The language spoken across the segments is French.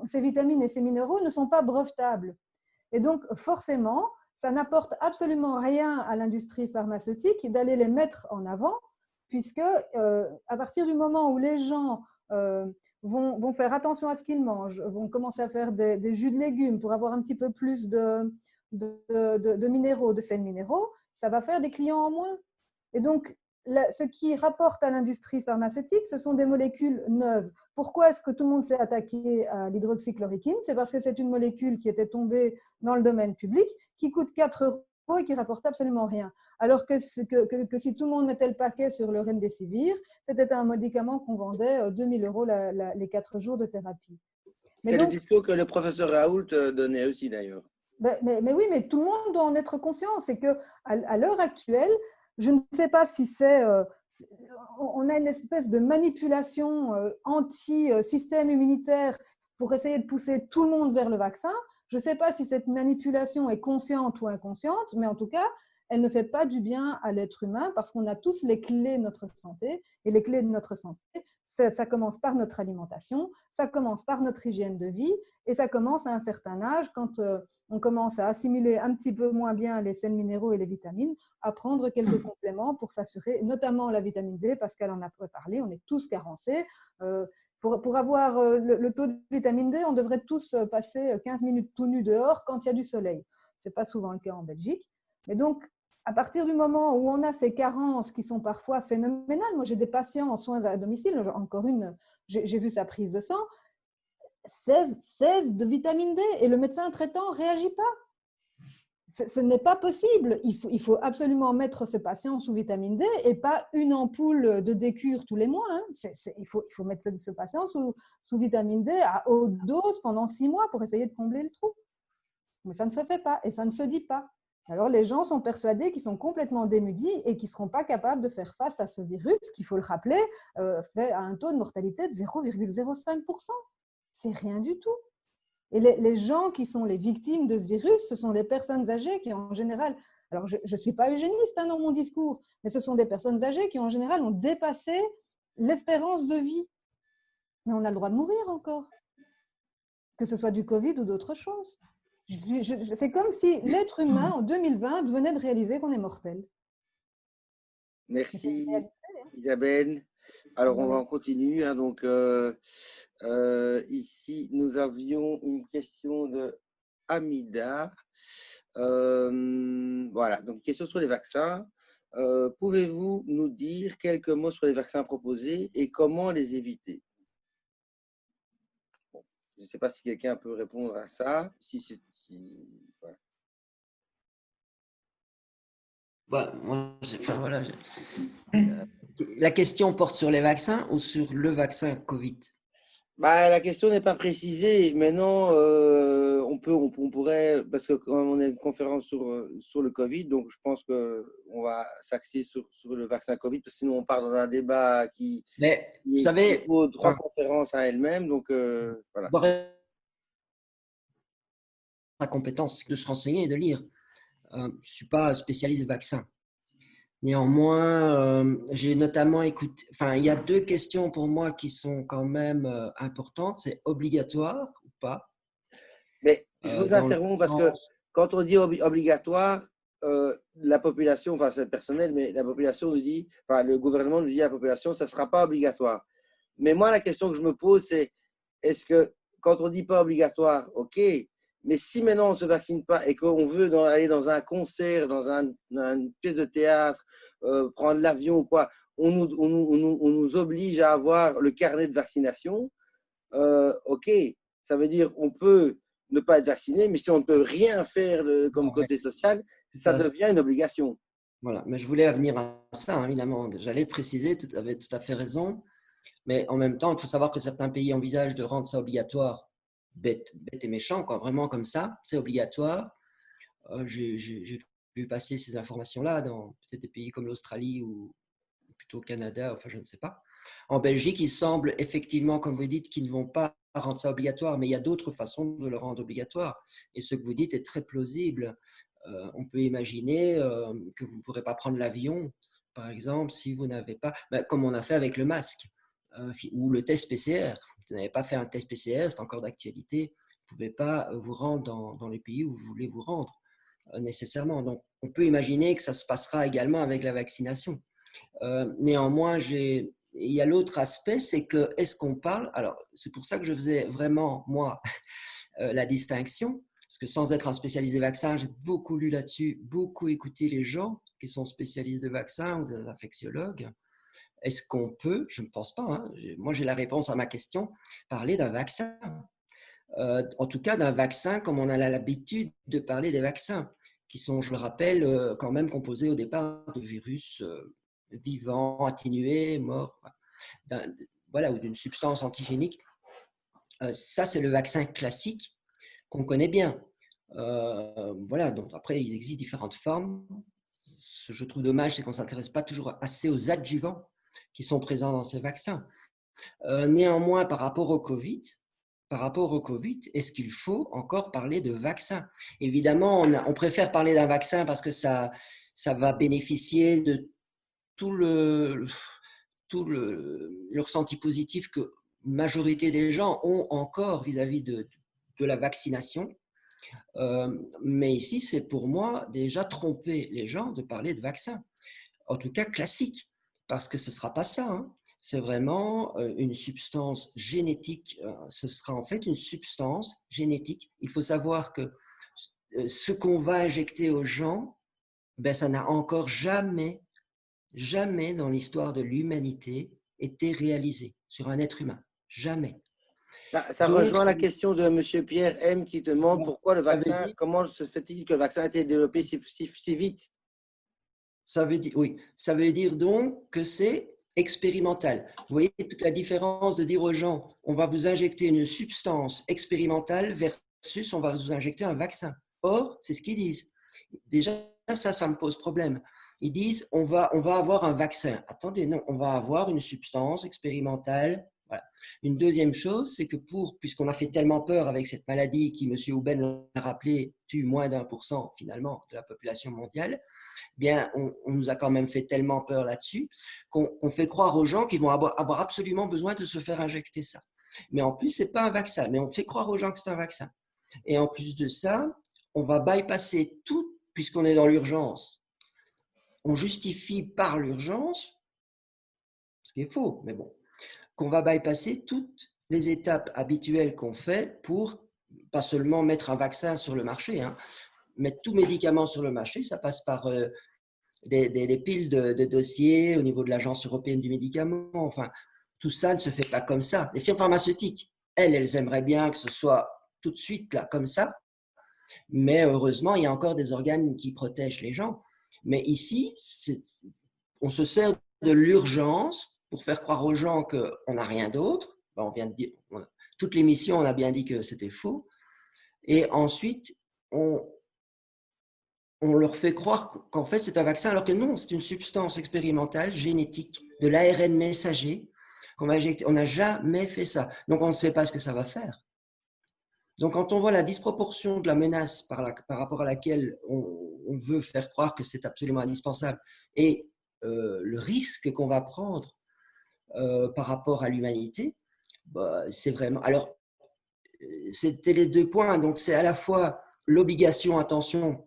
ces vitamines et ces minéraux ne sont pas brevetables. Et donc, forcément, ça n'apporte absolument rien à l'industrie pharmaceutique d'aller les mettre en avant, puisque à partir du moment où les gens vont faire attention à ce qu'ils mangent, vont commencer à faire des jus de légumes pour avoir un petit peu plus de minéraux, de sels minéraux, ça va faire des clients en moins. Et donc, ce qui rapporte à l'industrie pharmaceutique, ce sont des molécules neuves. Pourquoi est-ce que tout le monde s'est attaqué à l'hydroxychloroquine? C'est parce que c'est une molécule qui était tombée dans le domaine public, qui coûte 4 euros et qui rapporte absolument rien. Alors que si tout le monde mettait le paquet sur le remdesivir, c'était un médicament qu'on vendait 2000 euros les 4 jours de thérapie. C'est le discours que le professeur Raoult donnait aussi d'ailleurs. Mais oui, mais tout le monde doit en être conscient. C'est qu'à l'heure actuelle, je ne sais pas si on a une espèce de manipulation anti-système immunitaire pour essayer de pousser tout le monde vers le vaccin. Je ne sais pas si cette manipulation est consciente ou inconsciente, mais en tout cas, elle ne fait pas du bien à l'être humain parce qu'on a tous les clés de notre santé. Et les clés de notre santé, ça commence par notre alimentation, ça commence par notre hygiène de vie et ça commence à un certain âge quand on commence à assimiler un petit peu moins bien les sels minéraux et les vitamines, à prendre quelques compléments pour s'assurer, notamment la vitamine D, parce qu'elle en a parlé, on est tous carencés. Pour avoir le taux de vitamine D, on devrait tous passer 15 minutes tout nus dehors quand il y a du soleil. Ce n'est pas souvent le cas en Belgique. Mais donc, à partir du moment où on a ces carences qui sont parfois phénoménales, moi j'ai des patients en soins à domicile, encore une, j'ai vu sa prise de sang, 16 de vitamine D et le médecin traitant ne réagit pas. Ce n'est pas possible. Il faut absolument mettre ce patient sous vitamine D et pas une ampoule de décure tous les mois. Hein. Il faut mettre ce patient sous vitamine D à haute dose pendant 6 mois pour essayer de combler le trou. Mais ça ne se fait pas et ça ne se dit pas. Alors les gens sont persuadés qu'ils sont complètement démunis et qu'ils ne seront pas capables de faire face à ce virus qui, il faut le rappeler, fait un taux de mortalité de 0,05%. C'est rien du tout. Et les gens qui sont les victimes de ce virus, ce sont les personnes âgées qui, en général, alors je ne suis pas eugéniste dans mon discours, mais ce sont des personnes âgées qui, en général, ont dépassé l'espérance de vie. Mais on a le droit de mourir encore, que ce soit du Covid ou d'autres choses. C'est comme si l'être humain, en 2020, venait de réaliser qu'on est mortel. Merci, Isabelle. Alors, on va continuer. Hein, donc, ici, nous avions une question de Amida. Voilà, donc une question sur les vaccins. Pouvez-vous nous dire quelques mots sur les vaccins proposés et comment les éviter? Bon, je ne sais pas si quelqu'un peut répondre à ça. Voilà. Bah, moi, voilà, la question porte sur les vaccins ou sur le vaccin Covid? Bah, la question n'est pas précisée. Maintenant, on pourrait, parce que quand on a une conférence sur le Covid, donc je pense qu'on va s'axer sur le vaccin Covid, parce que sinon on part dans un débat Mais vous savez, vaut 3 conférences à elle-même. Donc, voilà. La compétence de se renseigner et de lire. Je ne suis pas spécialiste des vaccins. Néanmoins, j'ai notamment écouté, enfin, il y a 2 questions pour moi qui sont quand même importantes. C'est obligatoire ou pas? Mais je vous interromps parce que quand on dit obligatoire, la population, enfin c'est personnel, mais la population nous dit, enfin le gouvernement nous dit à la population, ça ne sera pas obligatoire. Mais moi, la question que je me pose, c'est est-ce que quand on dit pas obligatoire, ok, mais si maintenant on ne se vaccine pas et qu'on veut aller dans un concert, dans une pièce de théâtre, prendre l'avion ou quoi, on nous oblige à avoir le carnet de vaccination, ok, ça veut dire on peut ne pas être vacciné, mais si on ne peut rien faire comme côté social, ça devient une obligation. Voilà, mais je voulais venir à ça, hein, évidemment. J'allais préciser, tu avais tout à fait raison. Mais en même temps, il faut savoir que certains pays envisagent de rendre ça obligatoire, bête et méchant, quoi, vraiment comme ça, c'est obligatoire. J'ai vu passer ces informations-là dans peut-être des pays comme l'Australie ou plutôt au Canada, enfin je ne sais pas. En Belgique, il semble effectivement, comme vous dites, qu'ils ne vont pas rendre ça obligatoire, mais il y a d'autres façons de le rendre obligatoire. Et ce que vous dites est très plausible. On peut imaginer que vous ne pourrez pas prendre l'avion, par exemple, si vous n'avez pas, comme on a fait avec le masque. ou le test PCR. Si vous n'avez pas fait un test PCR, c'est encore d'actualité, vous ne pouvez pas vous rendre dans les pays où vous voulez vous rendre nécessairement. Donc, on peut imaginer que ça se passera également avec la vaccination. Néanmoins, il y a l'autre aspect, c'est que est-ce qu'on parle, alors c'est pour ça que je faisais vraiment, moi, la distinction, parce que sans être un spécialiste des vaccins, j'ai beaucoup lu là-dessus, beaucoup écouté les gens qui sont spécialistes de vaccins ou des infectiologues. Est-ce qu'on peut, je ne pense pas, hein, moi j'ai la réponse à ma question, parler d'un vaccin, en tout cas d'un vaccin comme on a l'habitude de parler des vaccins, qui sont, je le rappelle, quand même composés au départ de virus vivants, atténués, morts, voilà, ou d'une substance antigénique. Ça, c'est le vaccin classique qu'on connaît bien. Voilà, donc après, il existe différentes formes. Ce que je trouve dommage, c'est qu'on ne s'intéresse pas toujours assez aux adjuvants qui sont présents dans ces vaccins. Néanmoins, par rapport au Covid, est-ce qu'il faut encore parler de vaccin? Évidemment, on préfère parler d'un vaccin parce que ça va bénéficier de tout le ressenti positif que la majorité des gens ont encore vis-à-vis de la vaccination. Mais ici, c'est pour moi déjà tromper les gens de parler de vaccin, en tout cas classique, parce que ce ne sera pas ça. Hein. C'est vraiment une substance génétique. Ce sera en fait une substance génétique. Il faut savoir que ce qu'on va injecter aux gens, ben, ça n'a encore jamais dans l'histoire de l'humanité été réalisé sur un être humain. Jamais. Ça rejoint la question de M. Pierre M qui te demande pourquoi le vaccin, comment se fait-il que le vaccin a été développé si vite? Ça veut dire donc que c'est expérimental. Vous voyez toute la différence de dire aux gens, on va vous injecter une substance expérimentale versus on va vous injecter un vaccin. Or, c'est ce qu'ils disent. Déjà, ça me pose problème. Ils disent, on va avoir un vaccin. Attendez, non, on va avoir une substance expérimentale. Voilà. Une deuxième chose, c'est que puisqu'on a fait tellement peur avec cette maladie qui, M. Houben l'a rappelé, tue moins d'1% finalement de la population mondiale, bien, on nous a quand même fait tellement peur là-dessus qu'on fait croire aux gens qu'ils vont avoir absolument besoin de se faire injecter ça. Mais en plus, ce n'est pas un vaccin, mais on fait croire aux gens que c'est un vaccin. Et en plus de ça, on va bypasser tout, puisqu'on est dans l'urgence. On justifie par l'urgence, ce qui est faux, mais bon, qu'on va bypasser toutes les étapes habituelles qu'on fait pour pas seulement mettre un vaccin sur le marché, hein, mettre tout médicament sur le marché, ça passe par des piles de dossiers au niveau de l'Agence européenne du médicament. Enfin, tout ça ne se fait pas comme ça. Les firmes pharmaceutiques, elles aimeraient bien que ce soit tout de suite là, comme ça, mais heureusement, il y a encore des organes qui protègent les gens. Mais ici, on se sert de l'urgence pour faire croire aux gens qu'on n'a rien d'autre. On vient de dire, toute l'émission, on a bien dit que c'était faux. Et ensuite, on leur fait croire qu'en fait, c'est un vaccin, alors que non, c'est une substance expérimentale génétique, de l'ARN messager qu'on va injecter. On n'a jamais fait ça. Donc, on ne sait pas ce que ça va faire. Donc, quand on voit la disproportion de la menace par rapport à laquelle on veut faire croire que c'est absolument indispensable et le risque qu'on va prendre par rapport à l'humanité, bah, c'est vraiment… Alors, c'était les deux points. Donc, c'est à la fois l'obligation, attention,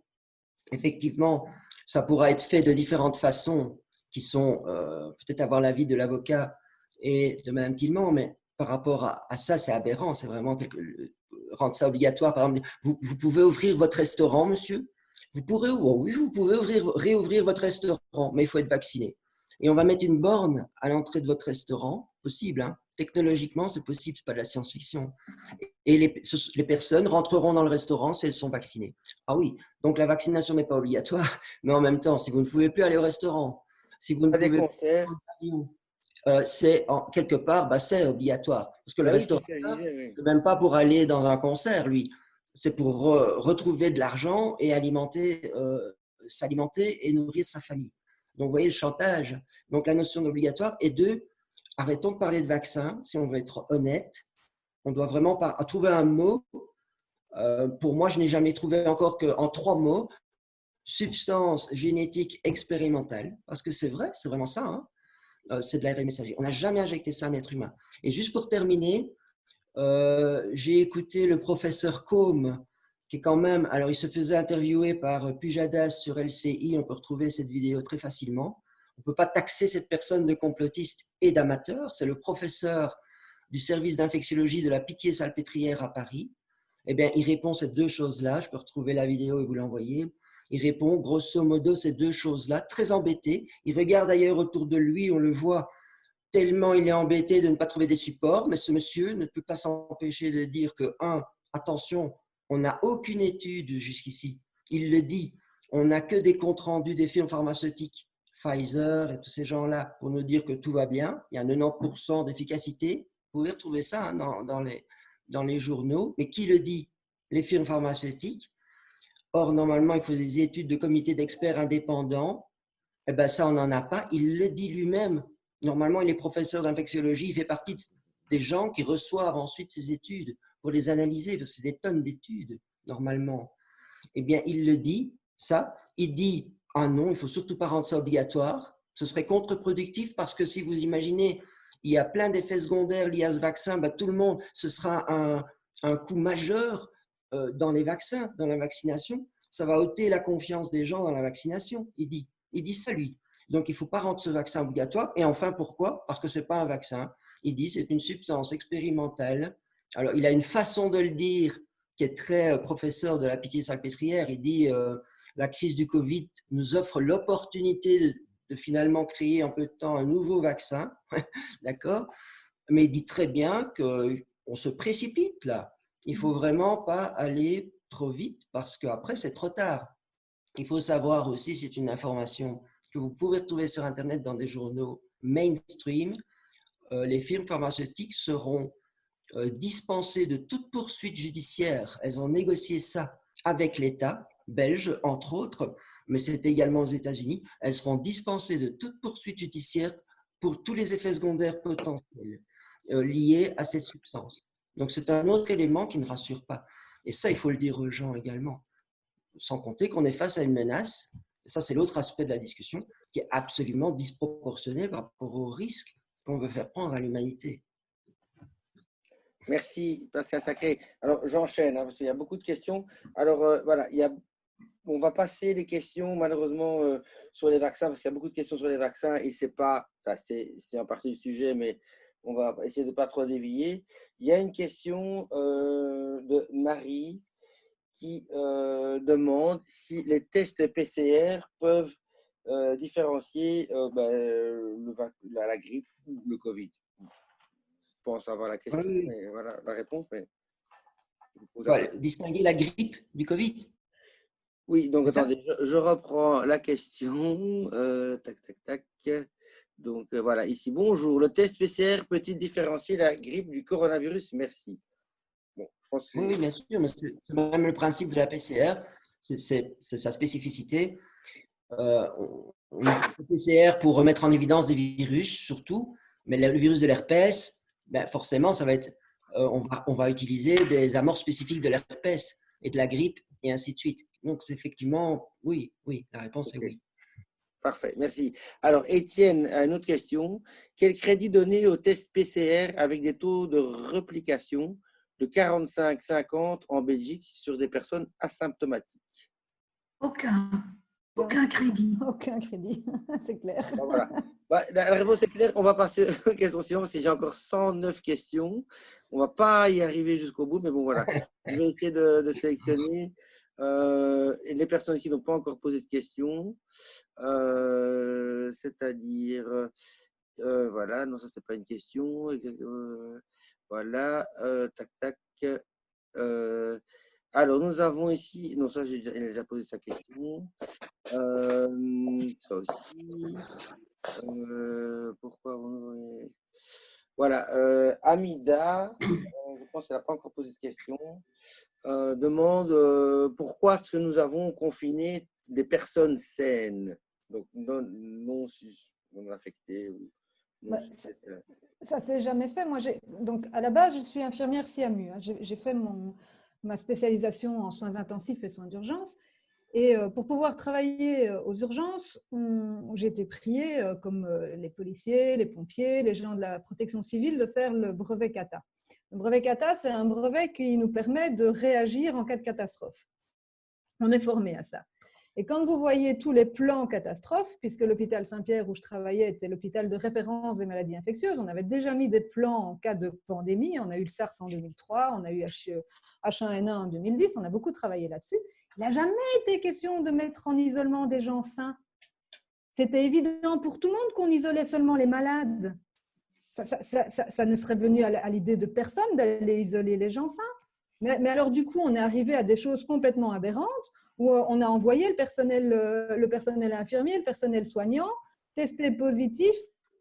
effectivement, ça pourra être fait de différentes façons qui sont peut-être avoir l'avis de l'avocat et de Mme Tillemans, mais par rapport à ça, c'est aberrant. C'est vraiment rendre ça obligatoire. Par exemple, vous pouvez ouvrir votre restaurant, monsieur. Oui, vous pouvez réouvrir votre restaurant, mais il faut être vacciné. Et on va mettre une borne à l'entrée de votre restaurant, possible, hein. Technologiquement, c'est possible, ce n'est pas de la science-fiction. Et les personnes rentreront dans le restaurant si elles sont vaccinées. Ah oui, donc la vaccination n'est pas obligatoire, mais en même temps, si vous ne pouvez plus aller au restaurant, si vous ne pouvez plus aller au avion, c'est quelque part, bah, c'est obligatoire. Parce que le restaurant, c'est même pas pour aller dans un concert, lui. C'est pour retrouver de l'argent et s'alimenter et nourrir sa famille. Donc, vous voyez le chantage. Donc, la notion d'obligatoire. Et deux, arrêtons de parler de vaccin. Si on veut être honnête, on doit vraiment trouver un mot. Pour moi, je n'ai jamais trouvé encore qu'en 3 mots, substance génétique expérimentale. Parce que c'est vrai, c'est vraiment ça. Hein. c'est de l'ARN messager. On n'a jamais injecté ça à un être humain. Et juste pour terminer, j'ai écouté le professeur Combe, qui est quand même, alors il se faisait interviewer par Pujadas sur LCI, on peut retrouver cette vidéo très facilement. On ne peut pas taxer cette personne de complotiste et d'amateur. C'est le professeur du service d'infectiologie de la Pitié-Salpêtrière à Paris. Eh bien, il répond ces deux choses-là. Je peux retrouver la vidéo et vous l'envoyer. Il répond grosso modo ces deux choses-là, très embêté. Il regarde ailleurs autour de lui, on le voit tellement il est embêté de ne pas trouver des supports, mais ce monsieur ne peut pas s'empêcher de dire que, attention, on n'a aucune étude jusqu'ici. Il le dit, on n'a que des comptes rendus des firmes pharmaceutiques, Pfizer et tous ces gens-là, pour nous dire que tout va bien. Il y a 90% d'efficacité. Vous pouvez retrouver ça dans les journaux. Mais qui le dit? Les firmes pharmaceutiques. Or, normalement, il faut des études de comités d'experts indépendants. Eh bien, ça, on n'en a pas. Il le dit lui-même. Normalement, il est professeur d'infectiologie. Il fait partie des gens qui reçoivent ensuite ces études pour les analyser, parce que c'est des tonnes d'études, normalement. Eh bien, il le dit, ça. Il dit, ah non, il ne faut surtout pas rendre ça obligatoire. Ce serait contre-productif parce que si vous imaginez, il y a plein d'effets secondaires liés à ce vaccin, ben, tout le monde, ce sera un coût majeur dans les vaccins, dans la vaccination. Ça va ôter la confiance des gens dans la vaccination, il dit ça, lui. Donc, il ne faut pas rendre ce vaccin obligatoire. Et enfin, pourquoi? Parce que ce n'est pas un vaccin. Il dit c'est une substance expérimentale. Alors, il a une façon de le dire qui est très professeur de la Pitié-Salpêtrière. Il dit la crise du Covid nous offre l'opportunité de finalement créer en peu de temps un nouveau vaccin. D'accord? Mais il dit très bien qu'on se précipite là. Il ne faut vraiment pas aller trop vite parce qu'après, c'est trop tard. Il faut savoir aussi, c'est une information que vous pouvez retrouver sur Internet dans des journaux mainstream, les firmes pharmaceutiques seront dispensées de toute poursuite judiciaire. Elles ont négocié ça avec l'État belge, entre autres, mais c'est également aux États-Unis. Elles seront dispensées de toute poursuite judiciaire pour tous les effets secondaires potentiels liés à cette substance. Donc, c'est un autre élément qui ne rassure pas. Et ça, il faut le dire aux gens également. Sans compter qu'on est face à une menace, et ça c'est l'autre aspect de la discussion, qui est absolument disproportionné par rapport au risque qu'on veut faire prendre à l'humanité. Merci, Pascal Sacré. Alors, j'enchaîne, parce qu'il y a beaucoup de questions. Alors, voilà, on va passer les questions, malheureusement, sur les vaccins, parce qu'il y a beaucoup de questions sur les vaccins, et c'est en partie du sujet, mais on va essayer de ne pas trop dévier. Il y a une question de Marie, qui demande si les tests PCR peuvent différencier la grippe ou le Covid. Je pense avoir la question, Oui. mais voilà la réponse. Mais voilà, distinguer la grippe du Covid. Oui, donc attendez, je reprends la question. Tac. Donc voilà, ici, bonjour. Le test PCR peut-il différencier la grippe du coronavirus? Merci. Bon, je pense que oui, bien sûr, mais c'est même le principe de la PCR, c'est sa spécificité. On utilise le PCR pour remettre en évidence des virus, surtout, mais le virus de l'herpès, ben forcément, ça va être, on va utiliser des amorces spécifiques de l'herpès et de la grippe, et ainsi de suite. Donc, effectivement, oui, la réponse est oui. Parfait, merci. Alors, Étienne a une autre question. Quel crédit donner au test PCR avec des taux de réplication de 45-50 en Belgique sur des personnes asymptomatiques? Aucun crédit. Aucun crédit, c'est clair. Ben voilà. La réponse est claire. On va passer aux questions suivantes. Si j'ai encore 109 questions, on ne va pas y arriver jusqu'au bout, mais bon, voilà. Je vais essayer de sélectionner les personnes qui n'ont pas encore posé de questions. C'est-à-dire, voilà, non, ça, c'était pas une question. Exactement. Voilà, tac. Alors, nous avons ici, non, ça, elle a déjà posé sa question. Ça aussi. Pourquoi voilà, Amida, je pense qu'elle n'a pas encore posé de question, demande pourquoi est-ce que nous avons confiné des personnes saines, donc non affectées. Ça ne s'est jamais fait. Moi, donc, à la base, je suis infirmière CIAMU. J'ai fait ma spécialisation en soins intensifs et soins d'urgence. Et pour pouvoir travailler aux urgences, j'ai été priée, comme les policiers, les pompiers, les gens de la protection civile, de faire le brevet CATA. Le brevet CATA, c'est un brevet qui nous permet de réagir en cas de catastrophe. On est formé à ça. Et quand vous voyez tous les plans catastrophes, puisque l'hôpital Saint-Pierre où je travaillais était l'hôpital de référence des maladies infectieuses, on avait déjà mis des plans en cas de pandémie. On a eu le SARS en 2003, on a eu H1N1 en 2010, on a beaucoup travaillé là-dessus. Il n'a jamais été question de mettre en isolement des gens sains. C'était évident pour tout le monde qu'on isolait seulement les malades. Ça ne serait venu à l'idée de personne d'aller isoler les gens sains. Mais alors, du coup, on est arrivé à des choses complètement aberrantes où on a envoyé le personnel infirmier, le personnel soignant, testé positif,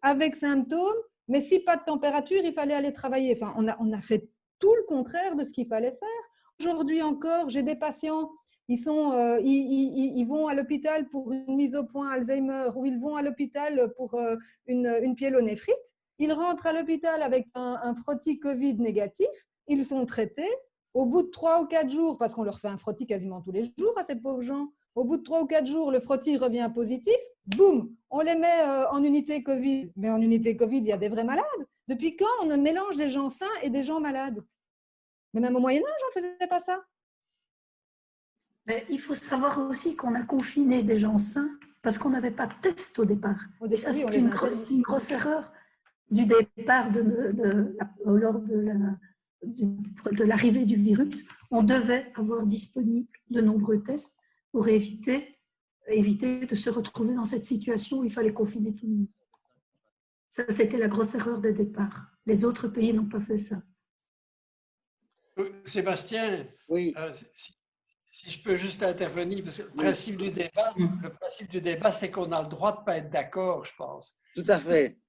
avec symptômes, mais si pas de température, il fallait aller travailler. Enfin, on a fait tout le contraire de ce qu'il fallait faire. Aujourd'hui encore, j'ai des patients, ils vont à l'hôpital pour une mise au point Alzheimer ou ils vont à l'hôpital pour une pyélonéphrite. Ils rentrent à l'hôpital avec un frottis Covid négatif, ils sont traités. Au bout de 3 ou 4 jours, parce qu'on leur fait un frottis quasiment tous les jours à ces pauvres gens, au bout de 3 ou 4 jours, le frottis revient positif, boum, on les met en unité Covid. Mais en unité Covid, il y a des vrais malades. Depuis quand on mélange des gens sains et des gens malades? Mais même au Moyen-Âge, on ne faisait pas ça. Mais il faut savoir aussi qu'on a confiné des gens sains parce qu'on n'avait pas de test au départ. Et ça, c'est une grosse erreur du départ lors de l'arrivée du virus. On devait avoir disponible de nombreux tests pour éviter de se retrouver dans cette situation où il fallait confiner tout le monde. Ça, c'était la grosse erreur de départ. Les autres pays n'ont pas fait ça. Sébastien, oui. Si je peux juste intervenir, parce que le principe du débat, c'est qu'on a le droit de ne pas être d'accord, je pense. Tout à fait.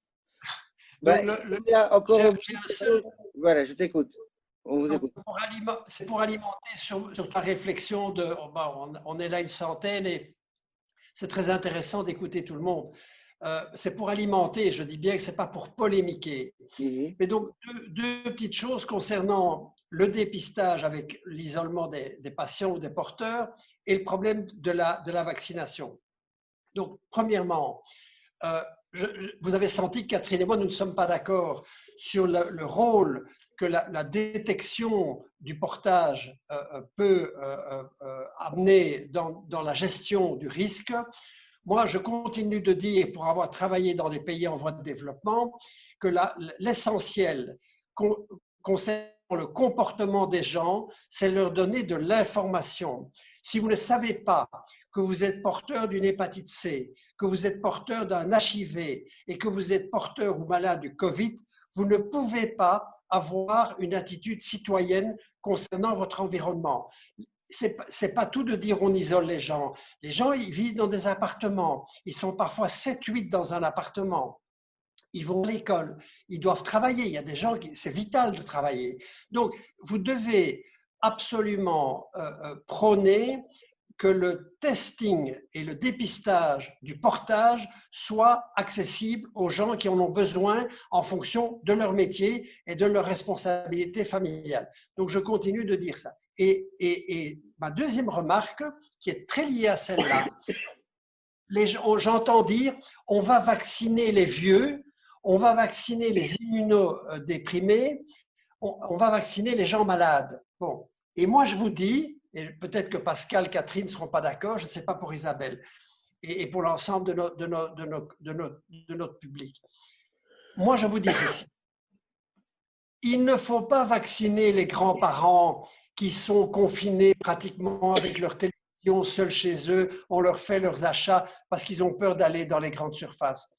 Donc, il y a encore Voilà, je t'écoute. On vous écoute. C'est pour alimenter sur ta réflexion on est là une centaine et c'est très intéressant d'écouter tout le monde. C'est pour alimenter, je dis bien que ce n'est pas pour polémiquer. Mais donc, deux petites choses concernant le dépistage avec l'isolement des patients ou des porteurs et le problème de la vaccination. Donc, premièrement, vous avez senti que Catherine et moi, nous ne sommes pas d'accord sur le rôle que la détection du portage peut amener dans la gestion du risque. Moi, je continue de dire, pour avoir travaillé dans des pays en voie de développement, que l'essentiel concernant le comportement des gens, c'est leur donner de l'information. Si vous ne savez pas que vous êtes porteur d'une hépatite C, que vous êtes porteur d'un HIV et que vous êtes porteur ou malade du Covid, vous ne pouvez pas avoir une attitude citoyenne concernant votre environnement. C'est pas tout de dire on isole les gens. Les gens, ils vivent dans des appartements. Ils sont parfois 7-8 dans un appartement. Ils vont à l'école. Ils doivent travailler. Il y a des gens qui, c'est vital de travailler. Donc, vous devez absolument prôner que le testing et le dépistage du portage soient accessibles aux gens qui en ont besoin en fonction de leur métier et de leur responsabilité familiale. Donc, je continue de dire ça. Et ma deuxième remarque, qui est très liée à celle-là, j'entends dire on va vacciner les vieux, on va vacciner les immunodéprimés, on va vacciner les gens malades. Bon. Et moi, je vous dis, et peut-être que Pascal, Catherine ne seront pas d'accord, je ne sais pas pour Isabelle, et pour l'ensemble de notre public. Moi, je vous dis ceci. Il ne faut pas vacciner les grands-parents qui sont confinés pratiquement avec leur télévision, seuls chez eux, on leur fait leurs achats parce qu'ils ont peur d'aller dans les grandes surfaces.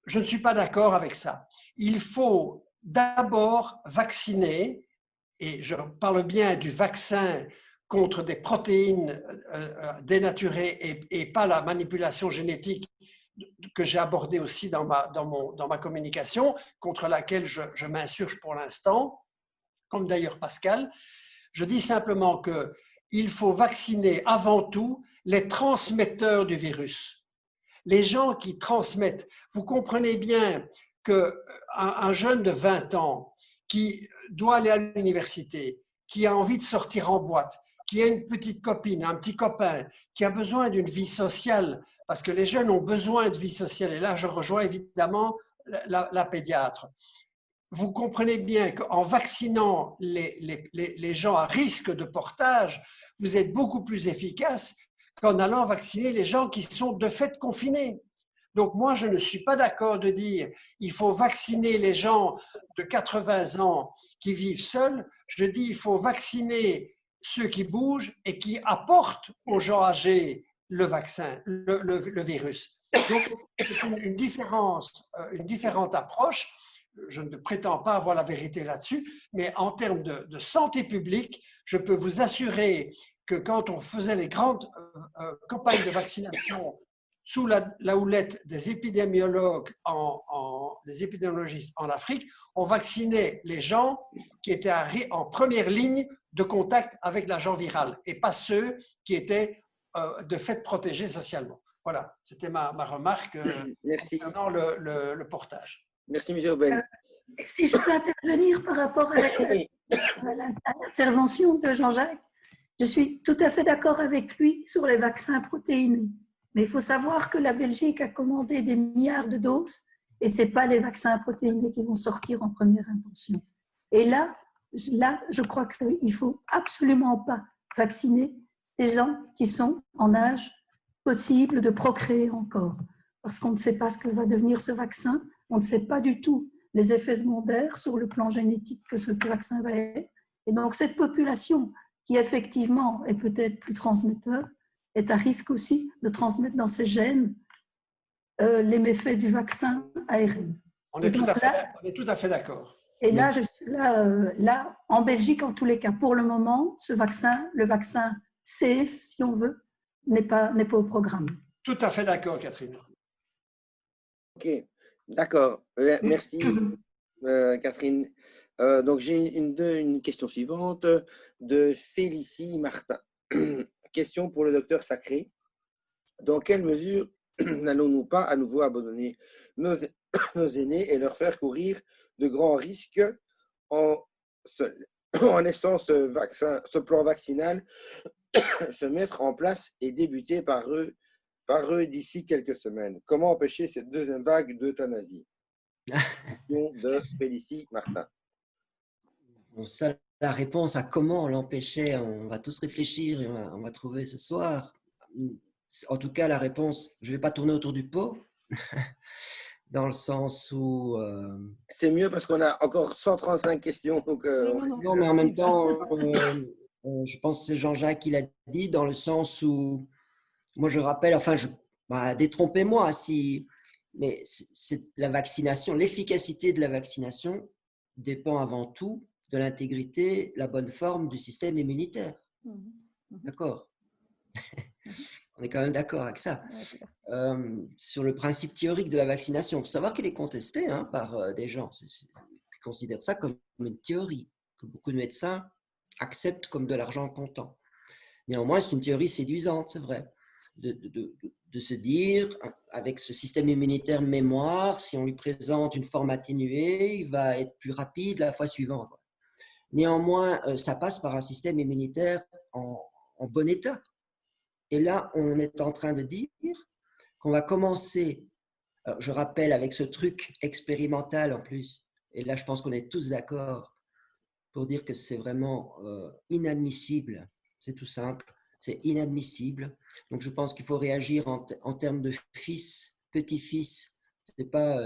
Je ne suis pas d'accord avec ça. Il faut d'abord vacciner, et je parle bien du vaccin contre des protéines dénaturées et pas la manipulation génétique que j'ai abordée aussi dans ma communication, contre laquelle je m'insurge pour l'instant, comme d'ailleurs Pascal. Je dis simplement qu'il faut vacciner avant tout les transmetteurs du virus. Les gens qui transmettent. Vous comprenez bien qu'un jeune de 20 ans qui doit aller à l'université, qui a envie de sortir en boîte, qui a une petite copine, un petit copain, qui a besoin d'une vie sociale, parce que les jeunes ont besoin de vie sociale, et là je rejoins évidemment la pédiatre. Vous comprenez bien qu'en vaccinant les gens à risque de portage, vous êtes beaucoup plus efficace qu'en allant vacciner les gens qui sont de fait confinés. Donc moi, je ne suis pas d'accord de dire il faut vacciner les gens de 80 ans qui vivent seuls. Je dis il faut vacciner ceux qui bougent et qui apportent aux gens âgés le vaccin, le virus. Donc, c'est une différente approche. Je ne prétends pas avoir la vérité là-dessus, mais en termes de santé publique, je peux vous assurer que quand on faisait les grandes campagnes de vaccination sous la houlette des épidémiologues, des épidémiologistes en Afrique, on vaccinait les gens qui étaient en première ligne de contact avec l'agent viral et pas ceux qui étaient de fait protégés socialement. Voilà, c'était ma remarque concernant le portage. Merci, M. Aubin. Si je peux intervenir par rapport à l'intervention de Jean-Jacques, je suis tout à fait d'accord avec lui sur les vaccins protéinés. Mais il faut savoir que la Belgique a commandé des milliards de doses et ce n'est pas les vaccins protéinés qui vont sortir en première intention. Et là je crois qu'il ne faut absolument pas vacciner des gens qui sont en âge possible de procréer encore. Parce qu'on ne sait pas ce que va devenir ce vaccin, on ne sait pas du tout les effets secondaires sur le plan génétique que ce vaccin va être. Et donc cette population qui effectivement est peut-être plus transmetteur, est à risque aussi de transmettre dans ses gènes les méfaits du vaccin ARN. On est tout à fait d'accord. Et là, là, en Belgique, en tous les cas, pour le moment, ce vaccin, le vaccin safe, si on veut, n'est pas au programme. Tout à fait d'accord, Catherine. Ok, d'accord. Merci, Catherine. Donc, j'ai une question suivante de Félicie Martin. Question pour le docteur Sacré. Dans quelle mesure n'allons-nous pas à nouveau abandonner nos aînés et leur faire courir de grands risques en laissant ce plan vaccinal se mettre en place et débuter par eux d'ici quelques semaines? Comment empêcher cette deuxième vague d'euthanasie? De Félicie Martin. Bon, ça, la réponse à comment l'empêcher, on va tous réfléchir et on va trouver ce soir. En tout cas, la réponse, je ne vais pas tourner autour du pot, dans le sens où… C'est mieux parce qu'on a encore 135 questions. Donc, non, mais en même temps, je pense que c'est Jean-Jacques qui l'a dit, dans le sens où, moi je rappelle, enfin, détrompez-moi, mais c'est la vaccination, l'efficacité de la vaccination dépend avant tout de l'intégrité, la bonne forme du système immunitaire. D'accord. On est quand même d'accord avec ça. Sur le principe théorique de la vaccination, il faut savoir qu'il est contesté par des gens qui considèrent ça comme une théorie, que beaucoup de médecins acceptent comme de l'argent comptant. Néanmoins, c'est une théorie séduisante, c'est vrai, de se dire, avec ce système immunitaire mémoire, si on lui présente une forme atténuée, il va être plus rapide la fois suivante. Néanmoins, ça passe par un système immunitaire en bon état. Et là, on est en train de dire qu'on va commencer, je rappelle avec ce truc expérimental en plus, et là je pense qu'on est tous d'accord pour dire que c'est vraiment inadmissible, c'est tout simple, c'est inadmissible. Donc je pense qu'il faut réagir en termes de fils, petits-fils,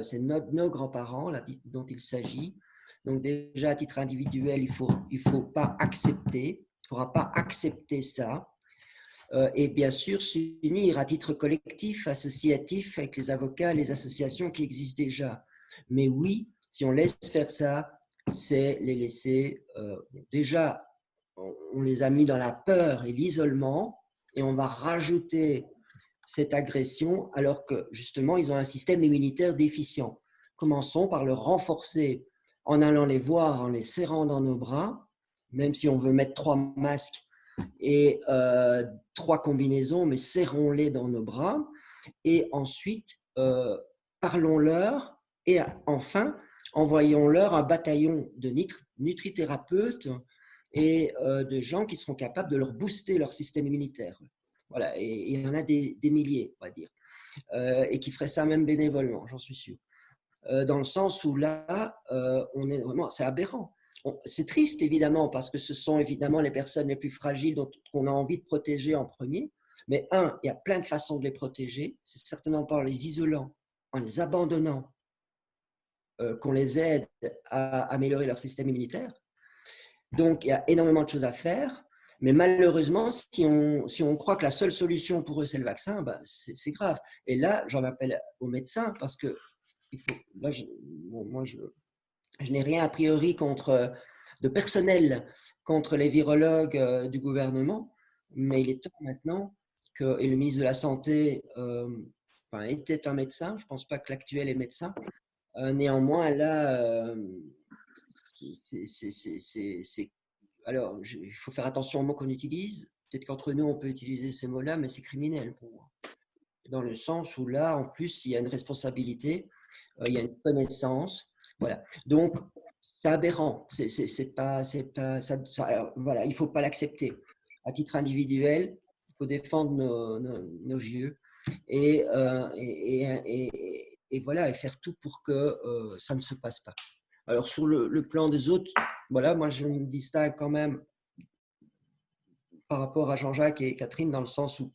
c'est nos grands-parents là, dont il s'agit. Donc déjà à titre individuel, il faut pas accepter, il ne faudra pas accepter ça. Et bien sûr s'unir à titre collectif, associatif, avec les avocats, les associations qui existent déjà. Mais oui, si on laisse faire ça, c'est les laisser… déjà, on les a mis dans la peur et l'isolement, et on va rajouter cette agression alors que justement, ils ont un système immunitaire déficient. Commençons par le renforcer en allant les voir, en les serrant dans nos bras, même si on veut mettre 3 masques et 3 combinaisons, mais serrons-les dans nos bras. Et ensuite, parlons-leur et enfin, envoyons-leur un bataillon de nutrithérapeutes et de gens qui seront capables de leur booster leur système immunitaire. Voilà, et il y en a des milliers, on va dire, et qui feraient ça même bénévolement, j'en suis sûr. Dans le sens où là, on est vraiment, c'est aberrant. C'est triste, évidemment, parce que ce sont évidemment les personnes les plus fragiles qu'on a envie de protéger en premier. Mais il y a plein de façons de les protéger. C'est certainement pas en les isolant, en les abandonnant, qu'on les aide à améliorer leur système immunitaire. Donc, il y a énormément de choses à faire. Mais malheureusement, si on croit que la seule solution pour eux, c'est le vaccin, ben, c'est grave. Et là, j'en appelle aux médecins parce que là, moi, je n'ai rien a priori de personnel contre les virologues du gouvernement, mais il est temps maintenant et le ministre de la Santé était un médecin, je ne pense pas que l'actuel est médecin. Néanmoins, là, alors, il faut faire attention aux mots qu'on utilise. Peut-être qu'entre nous, on peut utiliser ces mots-là, mais c'est criminel pour moi. Dans le sens où là, en plus, il y a une responsabilité, il y a une connaissance. Voilà. Donc, c'est aberrant. Voilà, il ne faut pas l'accepter. À titre individuel, il faut défendre nos vieux et voilà, et faire tout pour que ça ne se passe pas. Alors, sur le plan des autres, voilà, moi, je me distingue quand même par rapport à Jean-Jacques et Catherine dans le sens où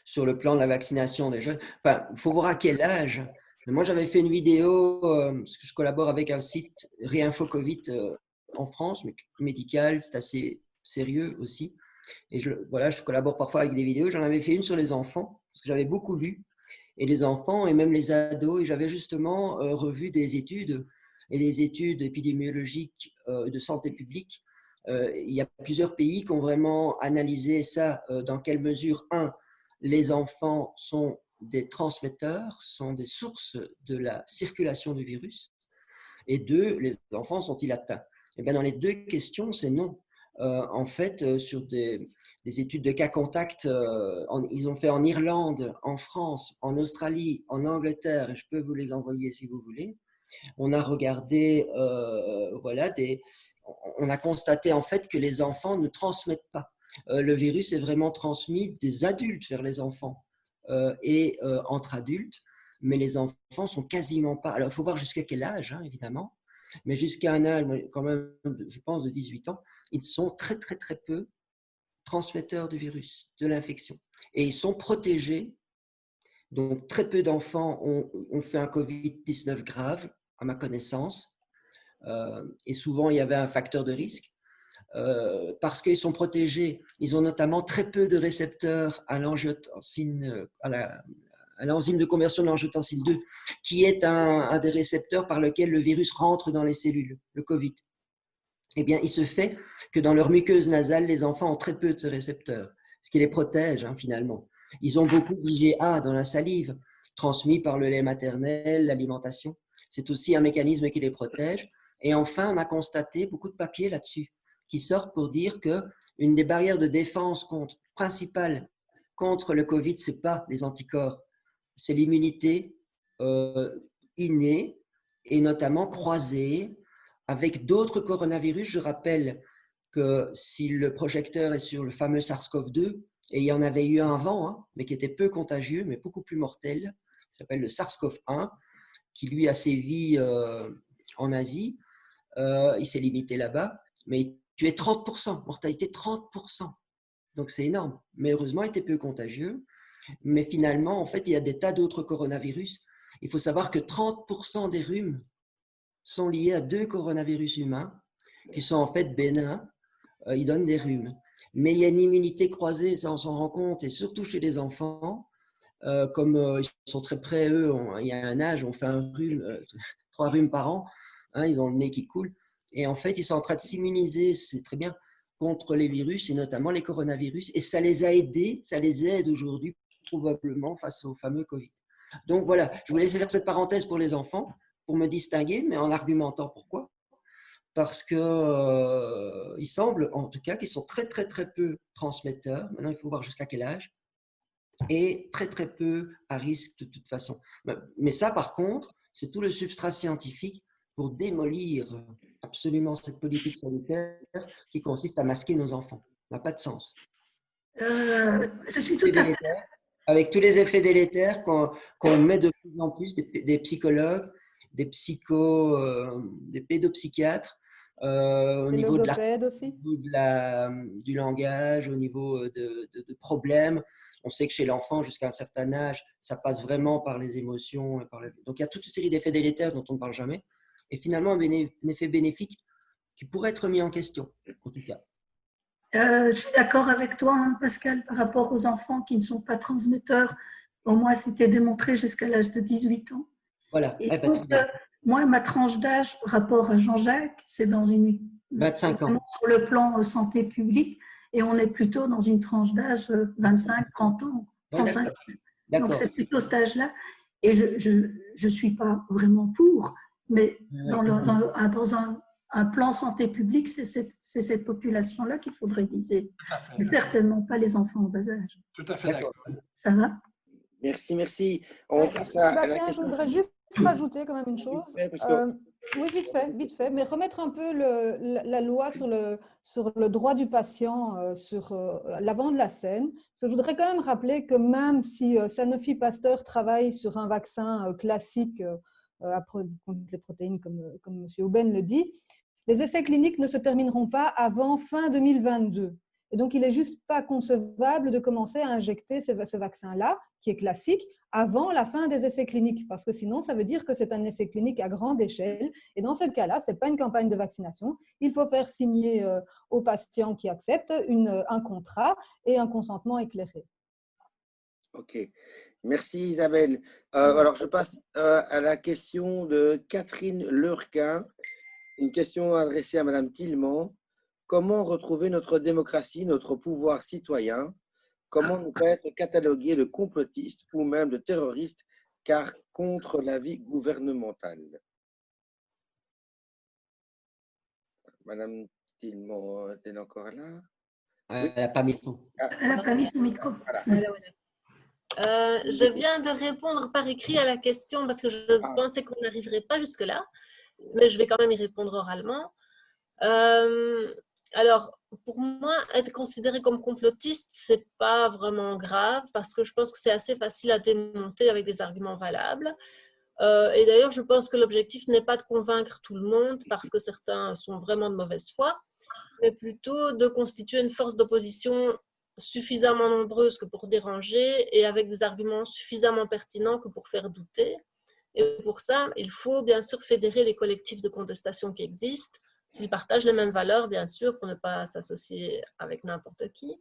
sur le plan de la vaccination des jeunes, enfin, il faut voir à quel âge. Moi, j'avais fait une vidéo, parce que je collabore avec un site Réinfo Covid en France, mais médical, c'est assez sérieux aussi. Et voilà, je collabore parfois avec des vidéos. J'en avais fait une sur les enfants, parce que j'avais beaucoup lu, et les enfants, et même les ados, et j'avais justement revu des études, et des études épidémiologiques de santé publique. Il y a plusieurs pays qui ont vraiment analysé ça, dans quelle mesure, les enfants sont des transmetteurs, sont des sources de la circulation du virus, et 2, les enfants sont-ils atteints? Et bien, dans les deux questions, c'est non. En fait, sur des études de cas contacts, ils ont fait en Irlande, en France, en Australie, en Angleterre, et je peux vous les envoyer si vous voulez. On a regardé, voilà, on a constaté en fait que les enfants ne transmettent pas. Le virus est vraiment transmis des adultes vers les enfants et entre adultes, mais les enfants sont quasiment pas. Alors, il faut voir jusqu'à quel âge, hein, évidemment, mais jusqu'à un âge, quand même, je pense, de 18 ans, ils sont très, très, très peu transmetteurs du virus, de l'infection. Et ils sont protégés. Donc, très peu d'enfants ont fait un Covid-19 grave, à ma connaissance. Et souvent, il y avait un facteur de risque. Parce qu'ils sont protégés, ils ont notamment très peu de récepteurs à l'angiotensine, à l'enzyme de conversion de l'angiotensine 2, qui est un des récepteurs par lequel le virus rentre dans les cellules, le Covid. Eh bien, il se fait que dans leur muqueuse nasale, les enfants ont très peu de ce récepteur, ce qui les protège, hein, finalement. Ils ont beaucoup d'IgA dans la salive, transmis par le lait maternel, l'alimentation. C'est aussi un mécanisme qui les protège. Et enfin, on a constaté beaucoup de papiers là-dessus qui sortent pour dire qu'une des barrières de défense principale contre le Covid, ce n'est pas les anticorps, c'est l'immunité innée et notamment croisée avec d'autres coronavirus. Je rappelle que si le projecteur est sur le fameux SARS-CoV-2, et il y en avait eu un avant, hein, mais qui était peu contagieux, mais beaucoup plus mortel, qui s'appelle le SARS-CoV-1, qui lui a sévi en Asie. Il s'est limité là-bas, mais il tuait 30%, mortalité 30%. Donc c'est énorme. Mais heureusement, il était peu contagieux. Mais finalement, en fait, il y a des tas d'autres coronavirus. Il faut savoir que 30% des rhumes sont liés à 2 coronavirus humains qui sont en fait bénins. Ils donnent des rhumes. Mais il y a une immunité croisée, ça on s'en rend compte, et surtout chez les enfants. Comme ils sont très près, eux, il y a un âge, on fait un rhume, 3 rhumes par an, hein, ils ont le nez qui coule. Et en fait, ils sont en train de s'immuniser, c'est très bien, contre les virus et notamment les coronavirus. Et ça les a aidés, ça les aide aujourd'hui probablement face au fameux Covid. Donc voilà, je voulais laisser faire cette parenthèse pour les enfants, pour me distinguer, mais en argumentant pourquoi. Parce qu'il semble en tout cas qu'ils sont très très très peu transmetteurs. Maintenant, il faut voir jusqu'à quel âge. Et très très peu à risque de toute façon. Mais ça, par contre, c'est tout le substrat scientifique pour démolir absolument cette politique sanitaire qui consiste à masquer nos enfants. Ça n'a pas de sens. Je suis tout à fait… Avec tous les effets délétères qu'on met de plus en plus, des psychologues, des des pédopsychiatres, au niveau du langage, au niveau de problèmes. On sait que chez l'enfant, jusqu'à un certain âge, ça passe vraiment par les émotions. Donc, il y a toute une série d'effets délétères dont on ne parle jamais. Et finalement, un effet bénéfique qui pourrait être mis en question, en tout cas. Je suis d'accord avec toi, hein, Pascal, par rapport aux enfants qui ne sont pas transmetteurs. Pour moi, c'était démontré jusqu'à l'âge de 18 ans. Voilà. Et donc, moi, ma tranche d'âge par rapport à Jean-Jacques, c'est dans 25 ans. Sur le plan santé publique, et on est plutôt dans une tranche d'âge 25, 30 ans, 35 ans. Donc, c'est plutôt cet âge-là. Et je ne suis pas vraiment pour, mais dans un plan santé publique, c'est cette population-là qu'il faudrait viser. Mais certainement pas les enfants au bas âge. Tout à fait d'accord. Ça va? Merci. Sébastien, je voudrais juste rajouter quand même une chose. Oui, vite fait, mais remettre un peu la loi sur le droit du patient sur l'avant de la scène. Parce que je voudrais quand même rappeler que même si Sanofi Pasteur travaille sur un vaccin classique contre les protéines, comme M. Aubin le dit, les essais cliniques ne se termineront pas avant fin 2022. Et donc, il n'est juste pas concevable de commencer à injecter ce vaccin-là, qui est classique, avant la fin des essais cliniques, parce que sinon, ça veut dire que c'est un essai clinique à grande échelle. Et dans ce cas-là, ce n'est pas une campagne de vaccination. Il faut faire signer aux patients qui acceptent un contrat et un consentement éclairé. OK. Merci Isabelle. Alors, je passe à la question de Catherine Lurquin, une question adressée à Madame Tillemans. Comment retrouver notre démocratie, notre pouvoir citoyen? Comment ne pas être catalogué de complotistes ou même de terroristes car contre l'avis gouvernemental? Madame Tillemans est-elle encore là? Elle n'a pas mis son. Elle n'a pas mis son micro. Voilà. Je viens de répondre par écrit à la question parce que je pensais qu'on n'arriverait pas jusque-là, mais je vais quand même y répondre oralement. Alors, pour moi, être considéré comme complotiste, c'est pas vraiment grave parce que je pense que c'est assez facile à démonter avec des arguments valables. Et d'ailleurs, je pense que l'objectif n'est pas de convaincre tout le monde parce que certains sont vraiment de mauvaise foi, mais plutôt de constituer une force d'opposition suffisamment nombreuse que pour déranger et avec des arguments suffisamment pertinents que pour faire douter. Et pour ça, il faut bien sûr fédérer les collectifs de contestation qui existent, s'ils partagent les mêmes valeurs, bien sûr, pour ne pas s'associer avec n'importe qui.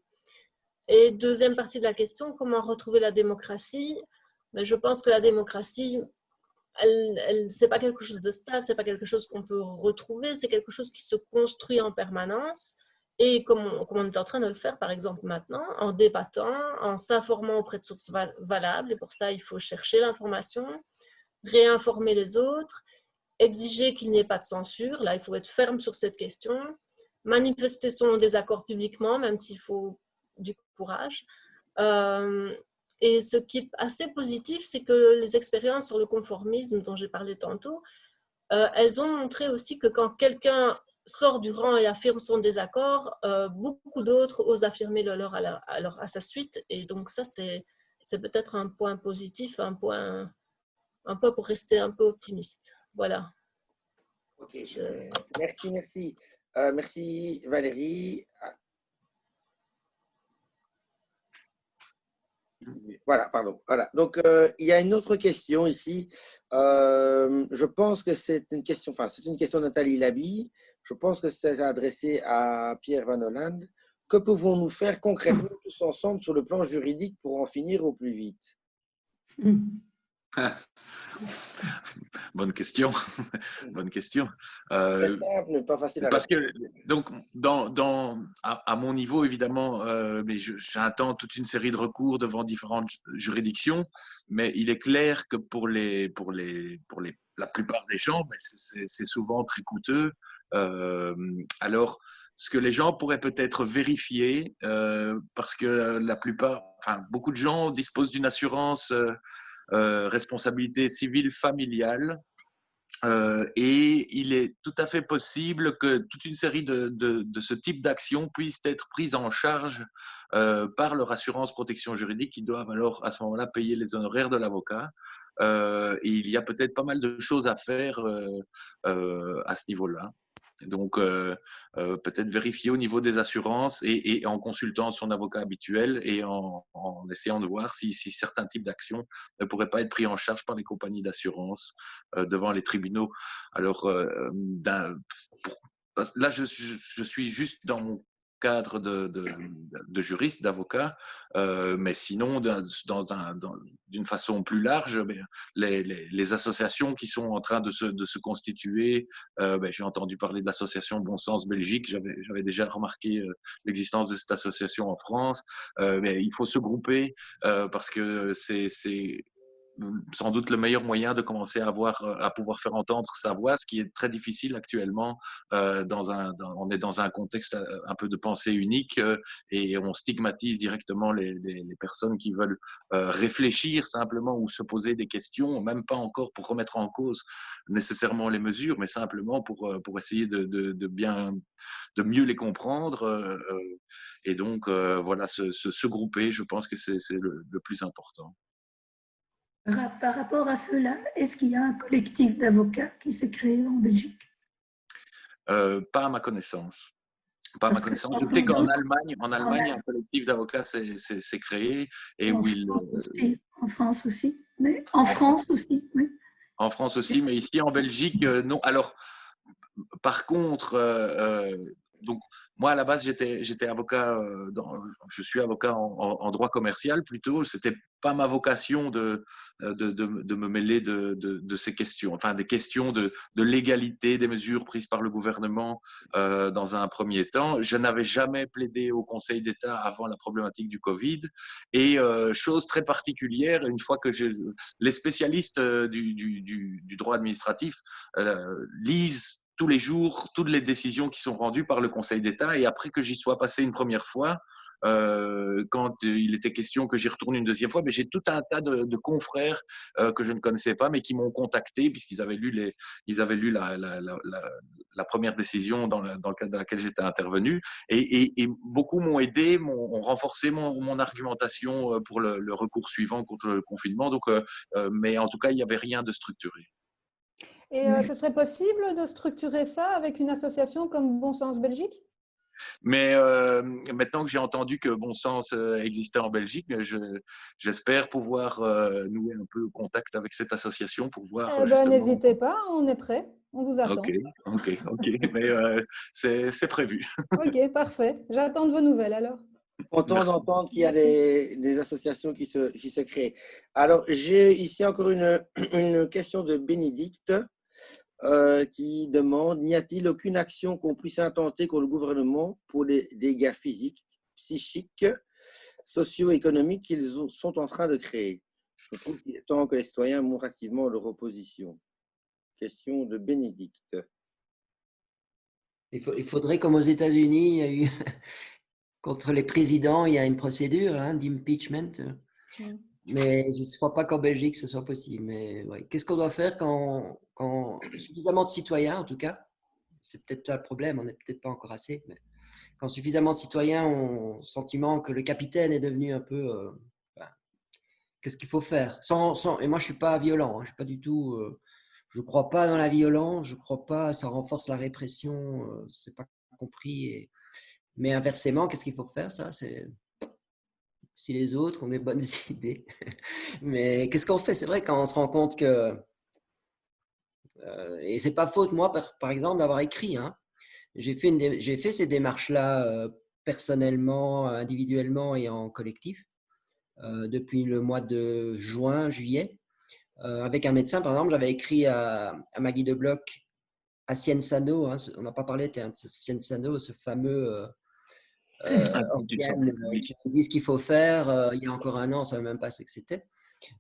Et deuxième partie de la question, comment retrouver la démocratie? Mais je pense que la démocratie, ce n'est pas quelque chose de stable, ce n'est pas quelque chose qu'on peut retrouver, c'est quelque chose qui se construit en permanence. Et comme on est en train de le faire, par exemple, maintenant, en débattant, en s'informant auprès de sources valables. Et pour ça, il faut chercher l'information, réinformer les autres, exiger qu'il n'y ait pas de censure. Là, il faut être ferme sur cette question, manifester son désaccord publiquement, même s'il faut du courage. Et ce qui est assez positif, c'est que les expériences sur le conformisme dont j'ai parlé tantôt, elles ont montré aussi que quand quelqu'un sort du rang et affirme son désaccord, beaucoup d'autres osent affirmer le leur à sa suite. Et donc ça, c'est peut-être un point positif, un point pour rester un peu optimiste. Voilà. Ok, merci. Merci Valérie. Voilà, pardon. Voilà. Donc, il y a une autre question ici. Je pense que c'est une question, c'est une question de Nathalie Laby. Je pense que c'est adressé à Pierre Van Holland. Que pouvons-nous faire concrètement tous ensemble sur le plan juridique pour en finir au plus vite? Bonne question. Bonne question. Très simple, pas facile à parce que, donc, à mon niveau, évidemment, mais j'attends toute une série de recours devant différentes juridictions, mais il est clair que pour la plupart des gens, c'est souvent très coûteux. Alors, ce que les gens pourraient peut-être vérifier, parce que beaucoup de gens disposent d'une assurance responsabilité civile familiale Et il est tout à fait possible que toute une série de ce type d'actions puissent être prises en charge par leur assurance protection juridique, qui doivent alors à ce moment-là payer les honoraires de l'avocat. Et il y a peut-être pas mal de choses à faire à ce niveau-là. Donc, peut-être vérifier au niveau des assurances et en consultant son avocat habituel et en essayant de voir si certains types d'actions ne pourraient pas être pris en charge par les compagnies d'assurance devant les tribunaux. Alors, là, je suis juste dans mon cadre de juriste, d'avocat, mais sinon, d'une façon plus large, les associations qui sont en train de se constituer, j'ai entendu parler de l'association Bon Sens Belgique, j'avais déjà remarqué l'existence de cette association en France, mais il faut se grouper parce que c'est sans doute le meilleur moyen de commencer à pouvoir faire entendre sa voix, ce qui est très difficile actuellement. On est dans un contexte un peu de pensée unique et on stigmatise directement les personnes qui veulent réfléchir simplement ou se poser des questions, même pas encore pour remettre en cause nécessairement les mesures, mais simplement pour essayer de mieux les comprendre. Et donc, voilà, se grouper, je pense que c'est le plus important. Par rapport à cela, est-ce qu'il y a un collectif d'avocats qui s'est créé en Belgique? Pas à ma connaissance. Pas à ma connaissance. Je sais qu'en Allemagne, un collectif d'avocats s'est créé. Et en France aussi, mais en France aussi, oui. En France aussi, mais ici en Belgique, non. Alors, par contre, donc moi à la base j'étais avocat, je suis avocat en droit commercial plutôt. C'était pas ma vocation de me mêler de ces questions, enfin des questions de légalité des mesures prises par le gouvernement dans un premier temps. Je n'avais jamais plaidé au Conseil d'État avant la problématique du Covid. Et chose très particulière, une fois que les spécialistes du droit administratif lisent tous les jours toutes les décisions qui sont rendues par le Conseil d'État. Et après que j'y sois passé une première fois, quand il était question que j'y retourne une deuxième fois, mais j'ai tout un tas de confrères que je ne connaissais pas, mais qui m'ont contacté puisqu'ils avaient lu la première décision dans le cadre de laquelle j'étais intervenu. Et beaucoup m'ont aidé, ont renforcé mon argumentation pour le recours suivant contre le confinement. Donc, mais en tout cas, il n'y avait rien de structuré. Et ce serait possible de structurer ça avec une association comme Bon Sens Belgique? Mais maintenant que j'ai entendu que Bon Sens existait en Belgique, j'espère pouvoir nouer un peu contact avec cette association pour voir. N'hésitez pas, on est prêt, on vous attend. Ok, mais c'est prévu. Ok, parfait. J'attends de vos nouvelles alors. Content d'entendre qu'il y a des associations qui se créent. Alors, j'ai ici encore une question de Bénédicte qui demande: n'y a-t-il aucune action qu'on puisse intenter contre le gouvernement pour les dégâts physiques, psychiques, socio-économiques qu'ils sont en train de créer? Je trouve qu'il est temps que les citoyens montrent activement leur opposition. Question de Bénédicte. Il faudrait, comme aux États-Unis, il y a eu contre les présidents, il y a une procédure d'impeachment. Mais je ne crois pas qu'en Belgique, ce soit possible. Mais ouais. Qu'est-ce qu'on doit faire quand suffisamment de citoyens, en tout cas, c'est peut-être pas le problème, on n'est peut-être pas encore assez, mais quand suffisamment de citoyens ont le sentiment que le capitaine est devenu un peu… qu'est-ce qu'il faut faire et moi, je ne suis pas violent, je suis pas du tout… je ne crois pas dans la violence, je ne crois pas, ça renforce la répression, c'est pas compris. Mais inversement, qu'est-ce qu'il faut faire, ça? C'est… Si les autres ont des bonnes idées. Mais qu'est-ce qu'on fait? C'est vrai, quand on se rend compte que… et c'est pas faute, moi, par exemple, d'avoir écrit. J'ai fait ces démarches-là personnellement, individuellement et en collectif depuis le mois de juin, juillet. Avec un médecin, par exemple, j'avais écrit à Maggie de Bloch, à Cienzano, on n'a pas parlé de Cienzano, ce fameux… qui nous dit ce qu'il faut faire. Il y a encore un an, on ne savait même pas ce que c'était.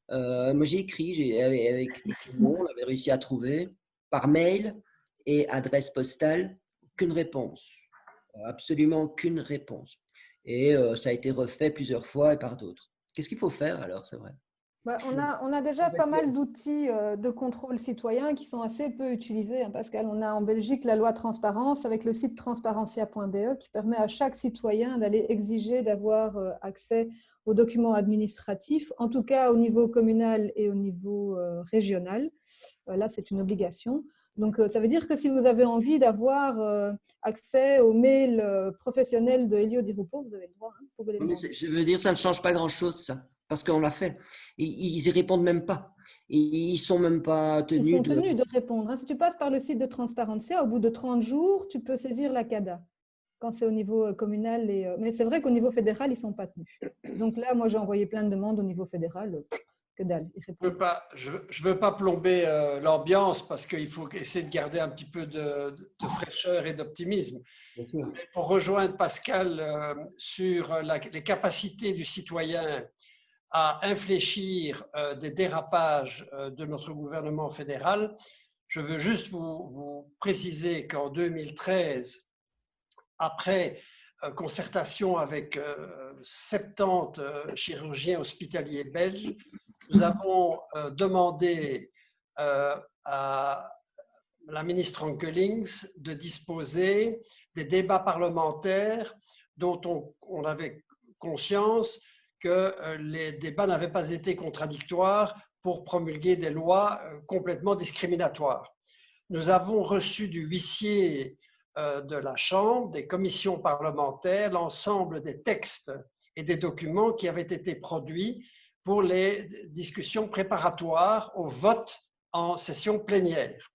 Moi, j'ai écrit, avec Simon, on avait réussi à trouver par mail et adresse postale aucune réponse. Absolument aucune réponse. Et ça a été refait plusieurs fois et par d'autres. Qu'est-ce qu'il faut faire alors, c'est vrai? On a déjà pas mal d'outils de contrôle citoyen qui sont assez peu utilisés, hein, Pascal. On a en Belgique la loi transparence avec le site transparentia.be qui permet à chaque citoyen d'aller exiger d'avoir accès aux documents administratifs, en tout cas au niveau communal et au niveau régional. Là, c'est une obligation. Donc, ça veut dire que si vous avez envie d'avoir accès aux mails professionnels de Elio Di Rupo, vous avez le droit. Hein, vous pouvez les demander. Je veux dire, ça ne change pas grand-chose, ça. Parce qu'on l'a fait. Ils n'y répondent même pas. Ils ne sont même pas tenus, ils sont tenus de répondre. Hein. Si tu passes par le site de Transparentia, au bout de 30 jours, tu peux saisir la CADA quand c'est au niveau communal. Mais c'est vrai qu'au niveau fédéral, ils ne sont pas tenus. Donc là, moi, j'ai envoyé plein de demandes au niveau fédéral. Que dalle. Je ne veux pas plomber l'ambiance parce qu'il faut essayer de garder un petit peu de fraîcheur et d'optimisme. Mais pour rejoindre Pascal sur les capacités du citoyen à infléchir des dérapages de notre gouvernement fédéral, je veux juste vous préciser qu'en 2013, après concertation avec 70 chirurgiens hospitaliers belges, nous avons demandé à la ministre Ankelings de disposer des débats parlementaires dont on avait conscience que les débats n'avaient pas été contradictoires pour promulguer des lois complètement discriminatoires. Nous avons reçu du huissier de la Chambre, des commissions parlementaires, l'ensemble des textes et des documents qui avaient été produits pour les discussions préparatoires au vote en session plénière.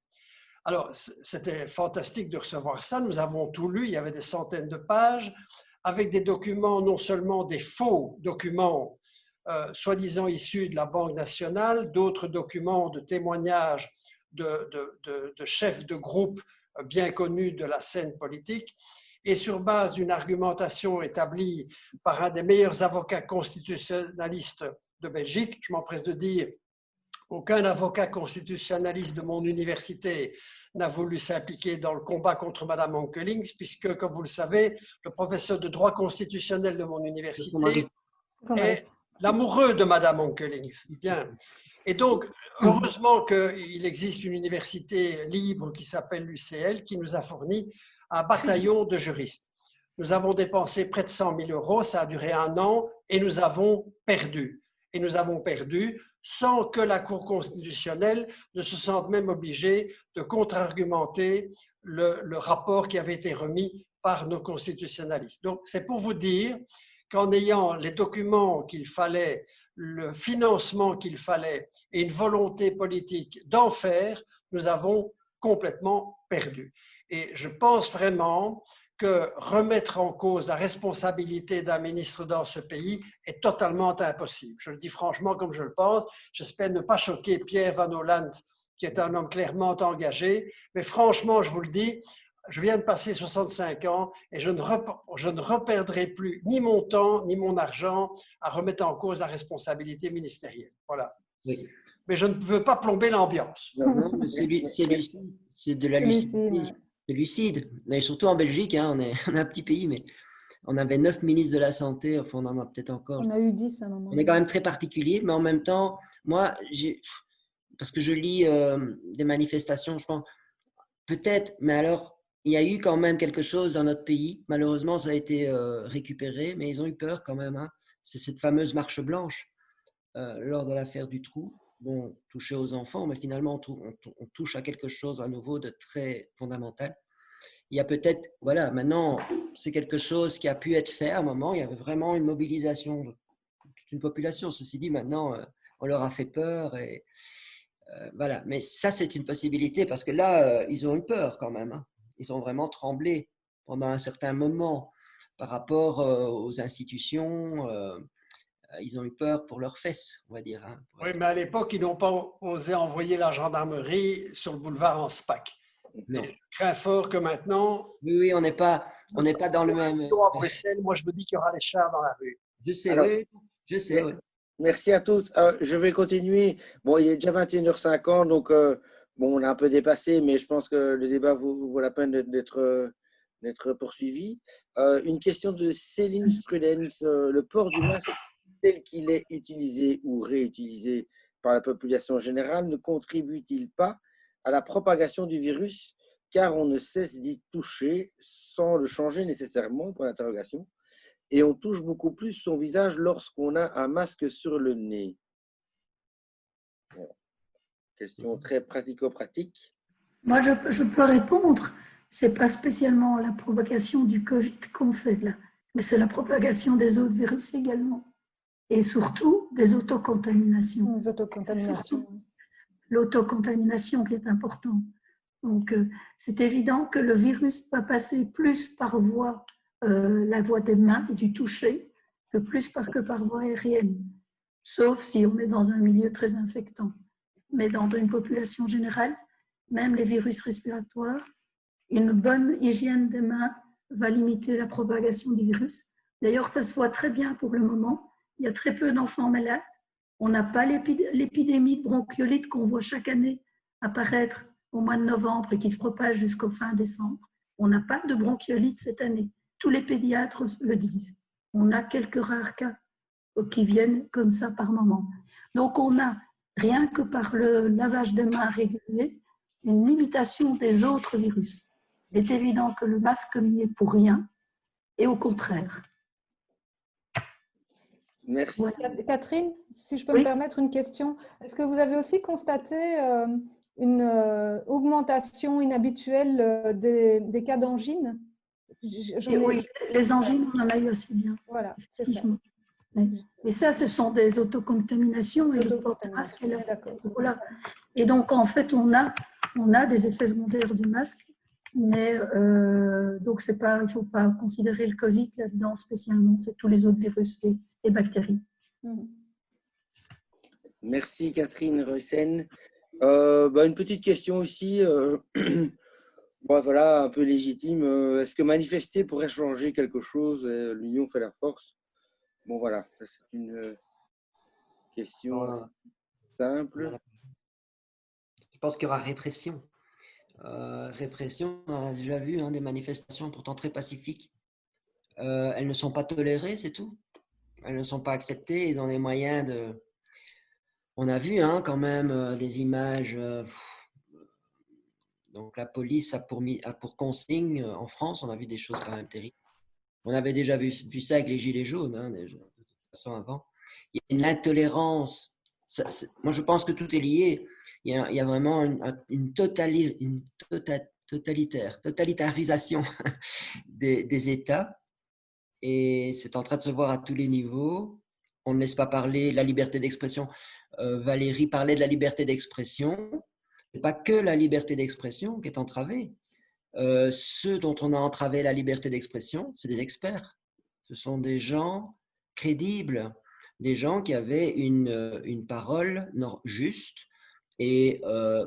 Alors, c'était fantastique de recevoir ça. Nous avons tout lu, il y avait des centaines de pages, avec des documents, non seulement des faux documents, soi-disant issus de la Banque nationale, d'autres documents de témoignages de chefs de groupe bien connus de la scène politique, et sur base d'une argumentation établie par un des meilleurs avocats constitutionnalistes de Belgique, je m'empresse de dire, aucun avocat constitutionnaliste de mon université n'a voulu s'impliquer dans le combat contre Mme Ankelings, puisque, comme vous le savez, le professeur de droit constitutionnel de mon université est l'amoureux de Mme Ankelings. Bien. Et donc, heureusement qu'il existe une université libre qui s'appelle l'UCL, qui nous a fourni un bataillon de juristes. Nous avons dépensé près de 100 000 euros, ça a duré 1 an, et nous avons perdu. Et nous avons perdu sans que la Cour constitutionnelle ne se sente même obligée de contre-argumenter le rapport qui avait été remis par nos constitutionnalistes. Donc, c'est pour vous dire qu'en ayant les documents qu'il fallait, le financement qu'il fallait et une volonté politique d'en faire, nous avons complètement perdu. Et je pense vraiment que remettre en cause la responsabilité d'un ministre dans ce pays est totalement impossible. Je le dis franchement comme je le pense. J'espère ne pas choquer Pierre Van Holland, qui est un homme clairement engagé. Mais franchement, je vous le dis, je viens de passer 65 ans et je ne reperdrai plus ni mon temps ni mon argent à remettre en cause la responsabilité ministérielle. Voilà. Oui. Mais je ne veux pas plomber l'ambiance. C'est de la lucidité. Lucide, et surtout en Belgique, hein, on est un petit pays, mais on avait 9 ministres de la Santé, enfin on en a peut-être encore. On a eu 10 à un moment. On est quand même très particulier, mais en même temps, moi, parce que je lis des manifestations, je pense, peut-être, mais alors, il y a eu quand même quelque chose dans notre pays, malheureusement ça a été récupéré, mais ils ont eu peur quand même, hein. C'est cette fameuse marche blanche lors de l'affaire Dutroux. Bon, toucher aux enfants, mais finalement, on touche à quelque chose à nouveau de très fondamental. Il y a peut-être, voilà, maintenant, c'est quelque chose qui a pu être fait à un moment. Il y avait vraiment une mobilisation de toute une population. Ceci dit, maintenant, on leur a fait peur. Et, voilà. Mais ça, c'est une possibilité parce que là, ils ont eu peur quand même. Hein. Ils ont vraiment tremblé pendant un certain moment par rapport aux institutions. Ils ont eu peur pour leurs fesses, on va dire. Hein, oui, mais à l'époque, ils n'ont pas osé envoyer la gendarmerie sur le boulevard en SPAC. Non. Et je crains fort que maintenant… Oui, on n'est pas dans le même… À Bruxelles, moi, je me dis qu'il y aura les chars dans la rue. Je sais, alors, oui, je sais. Oui. Merci à tous. Je vais continuer. Bon, il est déjà 21h50, donc bon, on a un peu dépassé, mais je pense que le débat vaut la peine d'être poursuivi. Une question de Céline Strudens. Le port du masque tel qu'il est utilisé ou réutilisé par la population générale ne contribue-t-il pas à la propagation du virus, car on ne cesse d'y toucher sans le changer nécessairement, point d'interrogation, et on touche beaucoup plus son visage lorsqu'on a un masque sur le nez. Bon. Question très pratico-pratique. Moi, je peux répondre. Ce n'est pas spécialement la propagation du Covid qu'on fait là, mais c'est la propagation des autres virus également. Et surtout des autocontaminations. Les autocontaminations. L'autocontamination qui est importante. Donc, c'est évident que le virus va passer plus par la voie des mains et du toucher que par voie aérienne, sauf si on est dans un milieu très infectant. Mais dans une population générale, même les virus respiratoires, une bonne hygiène des mains va limiter la propagation du virus. D'ailleurs, ça se voit très bien pour le moment. Il y a très peu d'enfants malades. On n'a pas l'épidémie de bronchiolite qu'on voit chaque année apparaître au mois de novembre et qui se propage jusqu'au fin décembre. On n'a pas de bronchiolite cette année. Tous les pédiatres le disent. On a quelques rares cas qui viennent comme ça par moment. Donc, on a, rien que par le lavage des mains régulier, une limitation des autres virus. Il est évident que le masque n'y est pour rien, et au contraire. Merci. Catherine, si je peux me permettre une question. Est-ce que vous avez aussi constaté une augmentation inhabituelle des cas d'angine? Oui, les angines, on en a eu assez bien. Voilà, c'est ça. Mais ça, ce sont des autocontaminations et le port de masque. Voilà. Et donc, en fait, on a des effets secondaires du masque, mais donc il ne faut pas considérer le Covid là-dedans spécialement, c'est tous les autres virus et bactéries. Merci Catherine Reussen. Une petite question aussi, voilà, un peu légitime. Est-ce que manifester pourrait changer quelque chose? L'union fait la force. Bon, voilà, ça c'est une question simple. Je pense qu'il y aura répression. Répression, on a déjà vu des manifestations pourtant très pacifiques. Elles ne sont pas tolérées, c'est tout. Elles ne sont pas acceptées. Ils ont des moyens de... On a vu quand même des images. Donc la police a pour consigne, en France, on a vu des choses quand même terribles. On avait déjà vu ça avec les gilets jaunes, déjà, de toute façon avant. Il y a une intolérance. Moi, je pense que tout est lié. Il y a vraiment une totalitarisation des États, et c'est en train de se voir à tous les niveaux. On ne laisse pas parler la liberté d'expression. Valérie parlait de la liberté d'expression. Ce n'est pas que la liberté d'expression qui est entravée. Ceux dont on a entravé la liberté d'expression, c'est des experts. Ce sont des gens crédibles, des gens qui avaient une parole juste. Et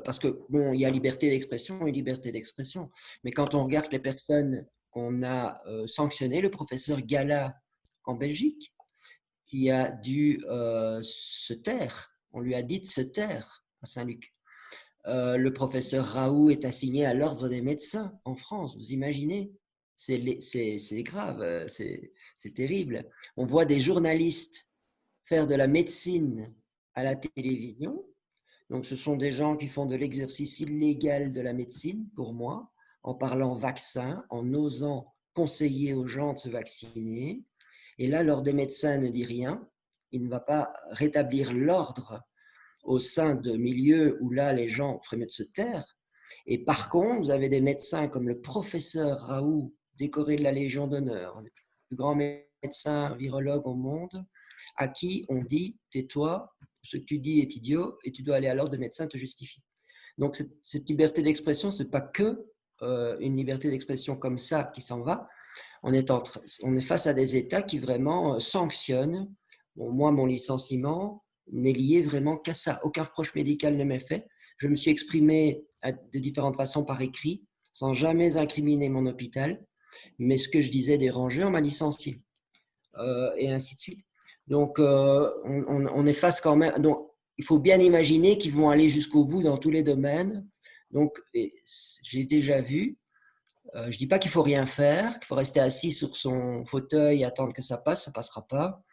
parce que, il y a liberté d'expression et liberté d'expression. Mais quand on regarde les personnes qu'on a sanctionnées, le professeur Gala en Belgique, qui a dû se taire, on lui a dit de se taire à Saint-Luc. Le professeur Raoult est assigné à l'ordre des médecins en France. Vous imaginez? C'est grave, c'est terrible. On voit des journalistes faire de la médecine à la télévision. Donc, ce sont des gens qui font de l'exercice illégal de la médecine, pour moi, en parlant vaccin, en osant conseiller aux gens de se vacciner. Et là, l'ordre des médecins ne dit rien. Il ne va pas rétablir l'ordre au sein de milieux où là, les gens feraient mieux de se taire. Et par contre, vous avez des médecins comme le professeur Raoult, décoré de la Légion d'honneur, un des plus grands médecins virologues au monde, à qui on dit « tais-toi, ce que tu dis est idiot et tu dois aller à l'ordre de médecin te justifier ». Donc, cette liberté d'expression, ce n'est pas que une liberté d'expression comme ça qui s'en va. On est face à des États qui vraiment sanctionnent. Bon, moi, mon licenciement n'est lié vraiment qu'à ça. Aucun reproche médical ne m'est fait. Je me suis exprimé de différentes façons par écrit, sans jamais incriminer mon hôpital. Mais ce que je disais dérangeait, on m'a licencié. Et ainsi de suite. Donc, on est face quand même. Donc, il faut bien imaginer qu'ils vont aller jusqu'au bout dans tous les domaines. Donc, j'ai déjà vu. Je ne dis pas qu'il ne faut rien faire, qu'il faut rester assis sur son fauteuil et attendre que ça passe, ça ne passera pas.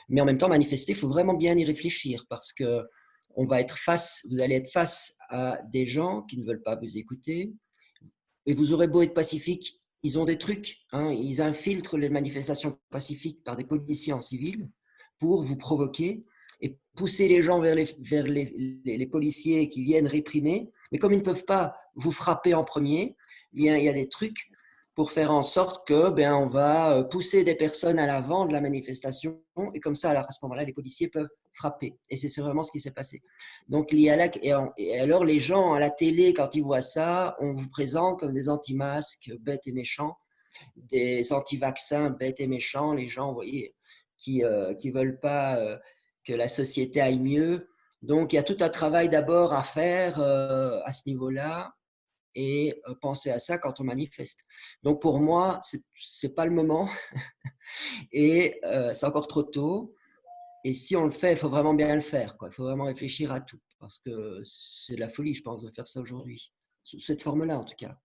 Mais en même temps, manifester, il faut vraiment bien y réfléchir parce que vous allez être face à des gens qui ne veulent pas vous écouter. Et vous aurez beau être pacifique, ils ont des trucs. Hein, ils infiltrent les manifestations pacifiques par des policiers en civil pour vous provoquer et pousser les gens vers les policiers qui viennent réprimer. Mais comme ils ne peuvent pas vous frapper en premier, il y a des trucs pour faire en sorte que on va pousser des personnes à l'avant de la manifestation et comme ça, à ce moment-là, les policiers peuvent frapper. Et c'est vraiment ce qui s'est passé. Donc, et alors, les gens à la télé, quand ils voient ça, on vous présente comme des anti-masques bêtes et méchants, des anti-vaccins bêtes et méchants, les gens, vous voyez, qui ne veulent pas que la société aille mieux. Donc, il y a tout un travail d'abord à faire à ce niveau-là et penser à ça quand on manifeste. Donc, pour moi, ce n'est pas le moment et c'est encore trop tôt. Et si on le fait, il faut vraiment bien le faire, quoi. Il faut vraiment réfléchir à tout parce que c'est de la folie, je pense, de faire ça aujourd'hui, sous cette forme-là en tout cas.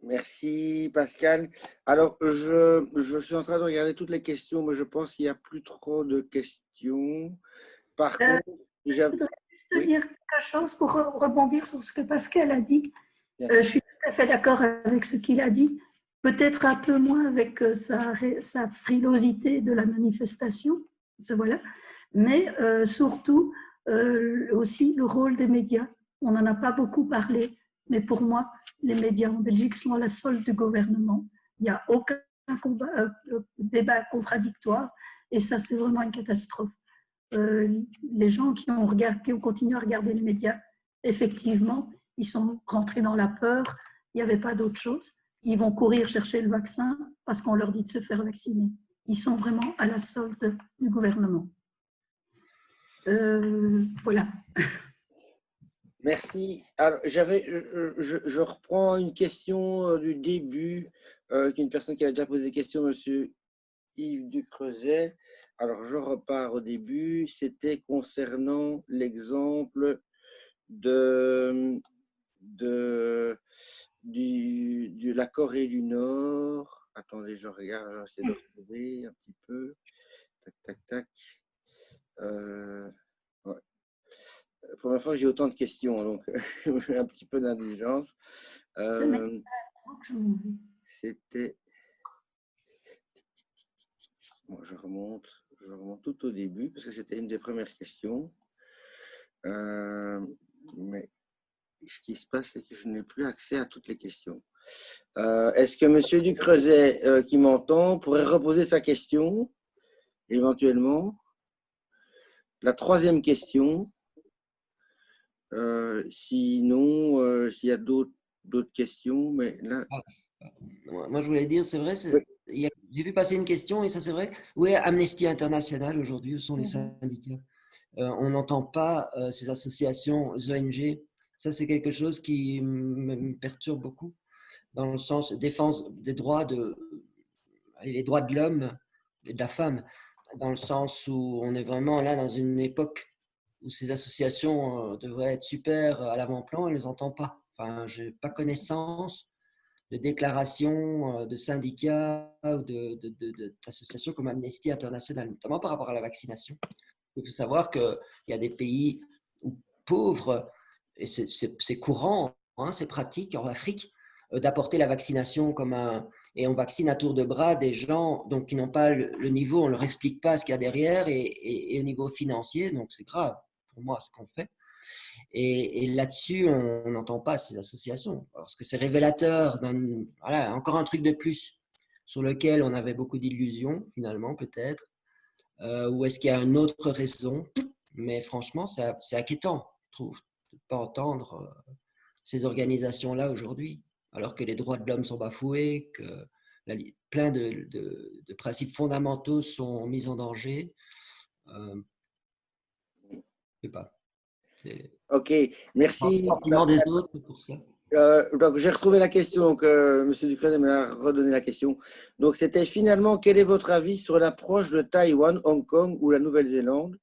Merci Pascal. Alors, je suis en train de regarder toutes les questions, mais je pense qu'il n'y a plus trop de questions. Par contre, je voudrais juste dire quelque chose pour rebondir sur ce que Pascal a dit. Je suis tout à fait d'accord avec ce qu'il a dit, peut-être un peu moins avec sa frilosité de la manifestation, voilà. Mais surtout aussi le rôle des médias. On n'en a pas beaucoup parlé, mais pour moi, les médias en Belgique sont à la solde du gouvernement. Il n'y a aucun débat contradictoire et ça, c'est vraiment une catastrophe. Les gens qui ont continué à regarder les médias, effectivement, ils sont rentrés dans la peur, il n'y avait pas d'autre chose. Ils vont courir chercher le vaccin parce qu'on leur dit de se faire vacciner. Ils sont vraiment à la solde du gouvernement. Voilà. Merci. Alors, je reprends une question du début, qu'une personne qui avait déjà posé des questions, monsieur Yves Ducreuset. Alors, je repars au début. C'était concernant l'exemple de la Corée du Nord. Attendez, je regarde, j'essaie de retrouver un petit peu. Tac, tac, tac. Ouais. La première fois que j'ai autant de questions, donc j'ai un petit peu d'indulgence. C'était... Bon, je remonte tout au début, parce que c'était une des premières questions. Mais ce qui se passe, c'est que je n'ai plus accès à toutes les questions. Est-ce que monsieur Ducreuset, qui m'entend, pourrait reposer sa question, éventuellement? La troisième question. Sinon, s'il y a d'autres questions, mais là... Moi, je voulais dire, c'est vrai, j'ai vu passer une question, et ça c'est vrai, où est Amnesty International aujourd'hui? Où sont les syndicats? On n'entend pas ces associations ONG. Ça, c'est quelque chose qui me perturbe beaucoup, dans le sens de défense des droits les droits de l'homme et de la femme, dans le sens où on est vraiment là dans une époque où ces associations devraient être super à l'avant-plan, et ne les entend pas. Enfin, je n'ai pas connaissance de déclarations de syndicats ou d'associations comme Amnesty International, notamment par rapport à la vaccination. Il faut savoir qu'il y a des pays pauvres, et c'est courant, hein, c'est pratique en Afrique, d'apporter la vaccination et on vaccine à tour de bras des gens donc, qui n'ont pas le niveau, on ne leur explique pas ce qu'il y a derrière et au niveau financier, donc c'est grave pour moi ce qu'on fait. Et là-dessus, on n'entend pas ces associations, parce que c'est révélateur voilà, encore un truc de plus sur lequel on avait beaucoup d'illusions, finalement, peut-être, ou est-ce qu'il y a une autre raison? Mais franchement, c'est inquiétant, je trouve, de ne pas entendre ces organisations-là aujourd'hui, alors que les droits de l'homme sont bafoués, que plein de principes fondamentaux sont mis en danger. Je ne sais pas. Ok, merci. Sentiment des autres pour ça. Donc, j'ai retrouvé la question. Donc, M. Ducreuset m'a redonné la question. Donc, c'était finalement, quel est votre avis sur l'approche de Taïwan, Hong Kong ou la Nouvelle-Zélande,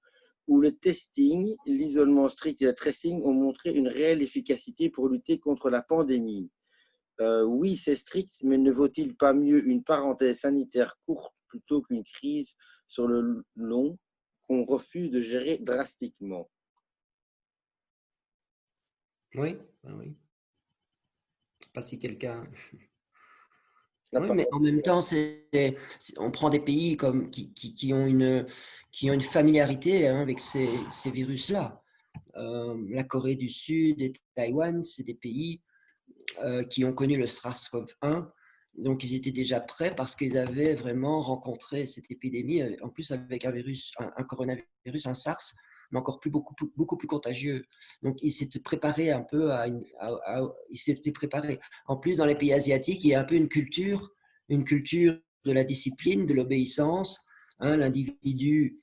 où le testing, l'isolement strict et le tracing ont montré une réelle efficacité pour lutter contre la pandémie? Oui, c'est strict, mais ne vaut-il pas mieux une parenthèse sanitaire courte plutôt qu'une crise sur le long qu'on refuse de gérer drastiquement. Oui, oui. Pas si quelqu'un… Oui, mais en même temps, on prend des pays comme, qui ont une familiarité hein, avec ces virus-là. La Corée du Sud et Taïwan, c'est des pays qui ont connu le SARS-CoV-1. Donc, ils étaient déjà prêts parce qu'ils avaient vraiment rencontré cette épidémie, en plus avec un virus, un coronavirus, un SARS, mais encore beaucoup plus contagieux. Donc, ils s'étaient préparés un peu ils s'étaient préparés. En plus, dans les pays asiatiques, il y a un peu une culture de la discipline, de l'obéissance. Hein, l'individu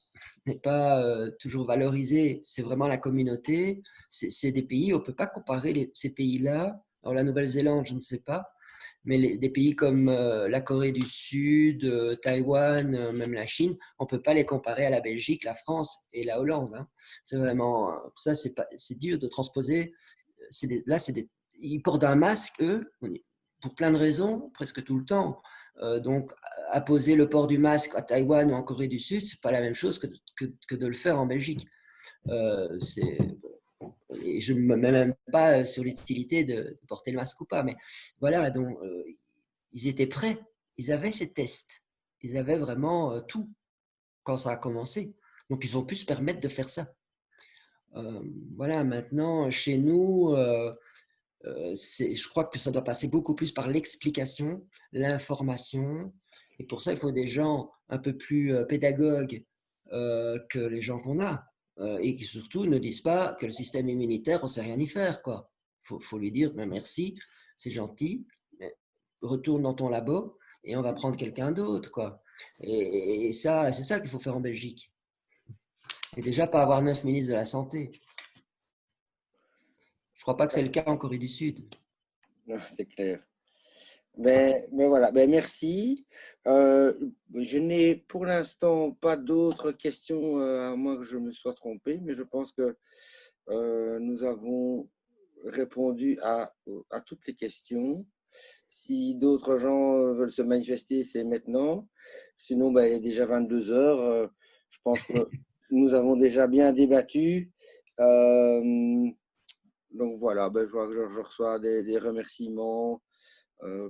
n'est pas toujours valorisé, c'est vraiment la communauté. C'est des pays, on ne peut pas comparer ces pays-là. Alors, la Nouvelle-Zélande, je ne sais pas, mais des pays comme la Corée du Sud, Taïwan, même la Chine, on ne peut pas les comparer à la Belgique, la France et la Hollande. Hein. C'est vraiment, ça, c'est dur de transposer. Ils portent un masque, eux, pour plein de raisons, presque tout le temps. Donc, apposer le port du masque à Taïwan ou en Corée du Sud, ce n'est pas la même chose que de le faire en Belgique. Et je ne me mets même pas sur l'utilité de porter le masque ou pas, mais voilà, donc ils étaient prêts, ils avaient ces tests, ils avaient vraiment tout quand ça a commencé, donc ils ont pu se permettre de faire ça. Voilà, maintenant, chez nous, je crois que ça doit passer beaucoup plus par l'explication, l'information, et pour ça, il faut des gens un peu plus pédagogues que les gens qu'on a. Et qui surtout ne disent pas que le système immunitaire, on ne sait rien y faire. Il faut lui dire merci, c'est gentil, mais retourne dans ton labo et on va prendre quelqu'un d'autre. Et ça, c'est ça qu'il faut faire en Belgique. Et déjà, pas avoir 9 ministres de la Santé. Je ne crois pas que c'est le cas en Corée du Sud. Non, c'est clair. Mais voilà, merci. Je n'ai pour l'instant pas d'autres questions, à moins que je me sois trompé, mais je pense que nous avons répondu à toutes les questions. Si d'autres gens veulent se manifester, c'est maintenant. Sinon, il est déjà 22 heures. Je pense que nous avons déjà bien débattu. Donc voilà, je vois que je reçois des remerciements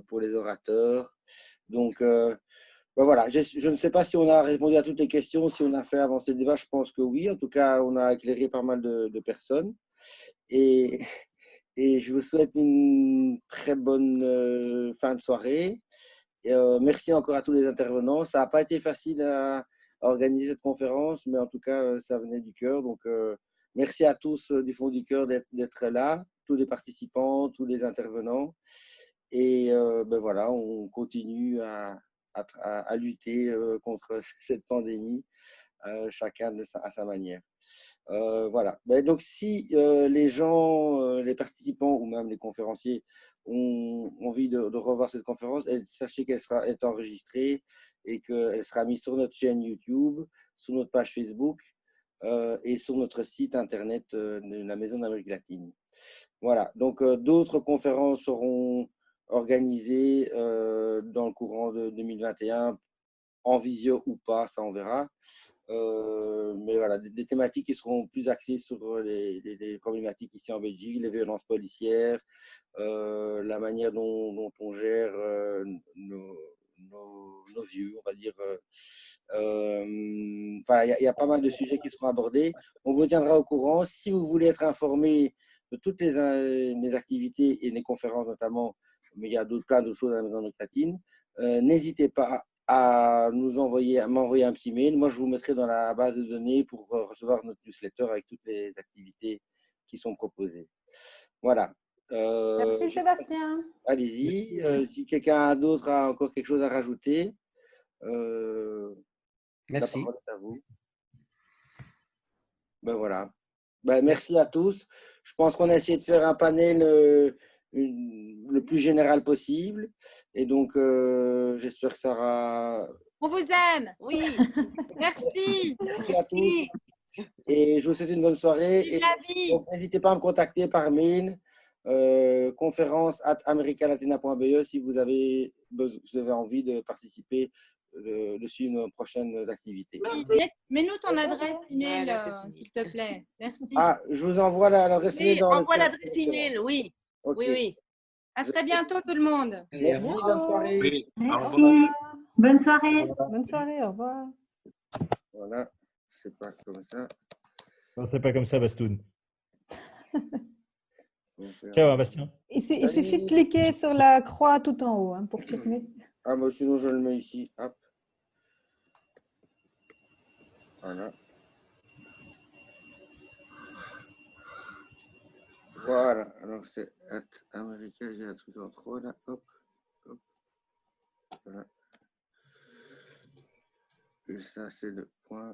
pour les orateurs. Donc, voilà, je ne sais pas si on a répondu à toutes les questions, si on a fait avancer le débat, je pense que oui. En tout cas, on a éclairé pas mal de personnes. Et je vous souhaite une très bonne fin de soirée. Et, merci encore à tous les intervenants. Ça n'a pas été facile à organiser cette conférence, mais en tout cas, ça venait du cœur. Donc, merci à tous du fond du cœur d'être là, tous les participants, tous les intervenants. Et voilà, on continue à lutter contre cette pandémie, chacun à sa manière. Voilà. Donc, si les gens, les participants ou même les conférenciers ont envie de revoir cette conférence, sachez qu'elle est enregistrée et qu'elle sera mise sur notre chaîne YouTube, sur notre page Facebook et sur notre site internet de la Maison d'Amérique latine. Voilà. Donc, d'autres conférences seront organisées dans le courant de 2021, en visio ou pas, ça on verra. Mais voilà, des thématiques qui seront plus axées sur les problématiques ici en Belgique, les violences policières, la manière dont on gère nos vieux, on va dire. Voilà, il y a pas mal de sujets qui seront abordés. On vous tiendra au courant. Si vous voulez être informé de toutes les activités et les conférences notamment, mais il y a plein d'autres choses à la Maison latine, n'hésitez pas à m'envoyer un petit mail. Moi, je vous mettrai dans la base de données pour recevoir notre newsletter avec toutes les activités qui sont proposées. Voilà. Merci Sébastien. Allez-y. Si quelqu'un d'autre a encore quelque chose à rajouter, merci. La parole est à vous. Voilà. Merci à tous. Je pense qu'on a essayé de faire un panel le plus général possible. Et donc, j'espère que ça aura… On vous aime, oui. Merci. Merci à tous. Et je vous souhaite une bonne soirée. Et n'hésitez pas à me contacter par mail, conférence@americalatina.be si vous avez envie de participer de suivre nos prochaines activités. Oui, mets-nous ton adresse email, s'il te plaît. Merci. Ah, je vous envoie l'adresse email dans envoie l'adresse email, oui. Okay. Oui. À très bientôt tout le monde. Merci, bonne soirée. Oui. Merci. Bonne soirée. Bonne soirée, au revoir. Voilà, c'est pas comme ça. Non, c'est pas comme ça, Bastoun. Ciao, hein, Bastien. Il suffit de cliquer sur la croix tout en haut pour filmer. Ah, moi, sinon, je le mets ici. Hop. Voilà. Voilà. Alors, c'est américain. J'ai un truc en trop, là. Hop. Hop. Voilà. Et ça, c'est le point.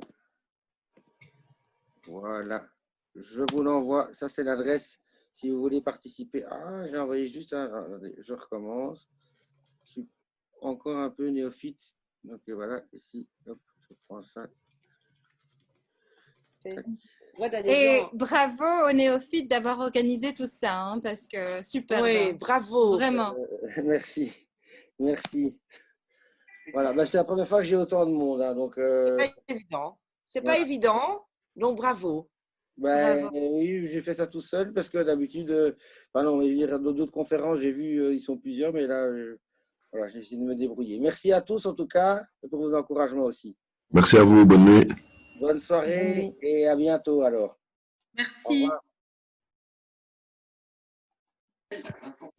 Voilà. Je vous l'envoie. Ça, c'est l'adresse. Si vous voulez participer. Ah, j'ai envoyé juste un. Attendez, je recommence. Je suis encore un peu néophyte. Donc voilà, ici, hop, je prends ça. Et bravo aux néophytes d'avoir organisé tout ça, hein, parce que super. Oui, bravo. Vraiment. Merci. Merci. Voilà, bah, c'est la première fois que j'ai autant de monde. Hein, donc, c'est pas évident. C'est pas évident, donc bravo. Ben, oui, j'ai fait ça tout seul parce que d'habitude, dans d'autres conférences, j'ai vu, ils sont plusieurs, mais là, voilà, j'ai essayé de me débrouiller. Merci à tous en tout cas et pour vos encouragements aussi. Merci à vous, bonne nuit. Bonne soirée et à bientôt alors. Merci. Au revoir.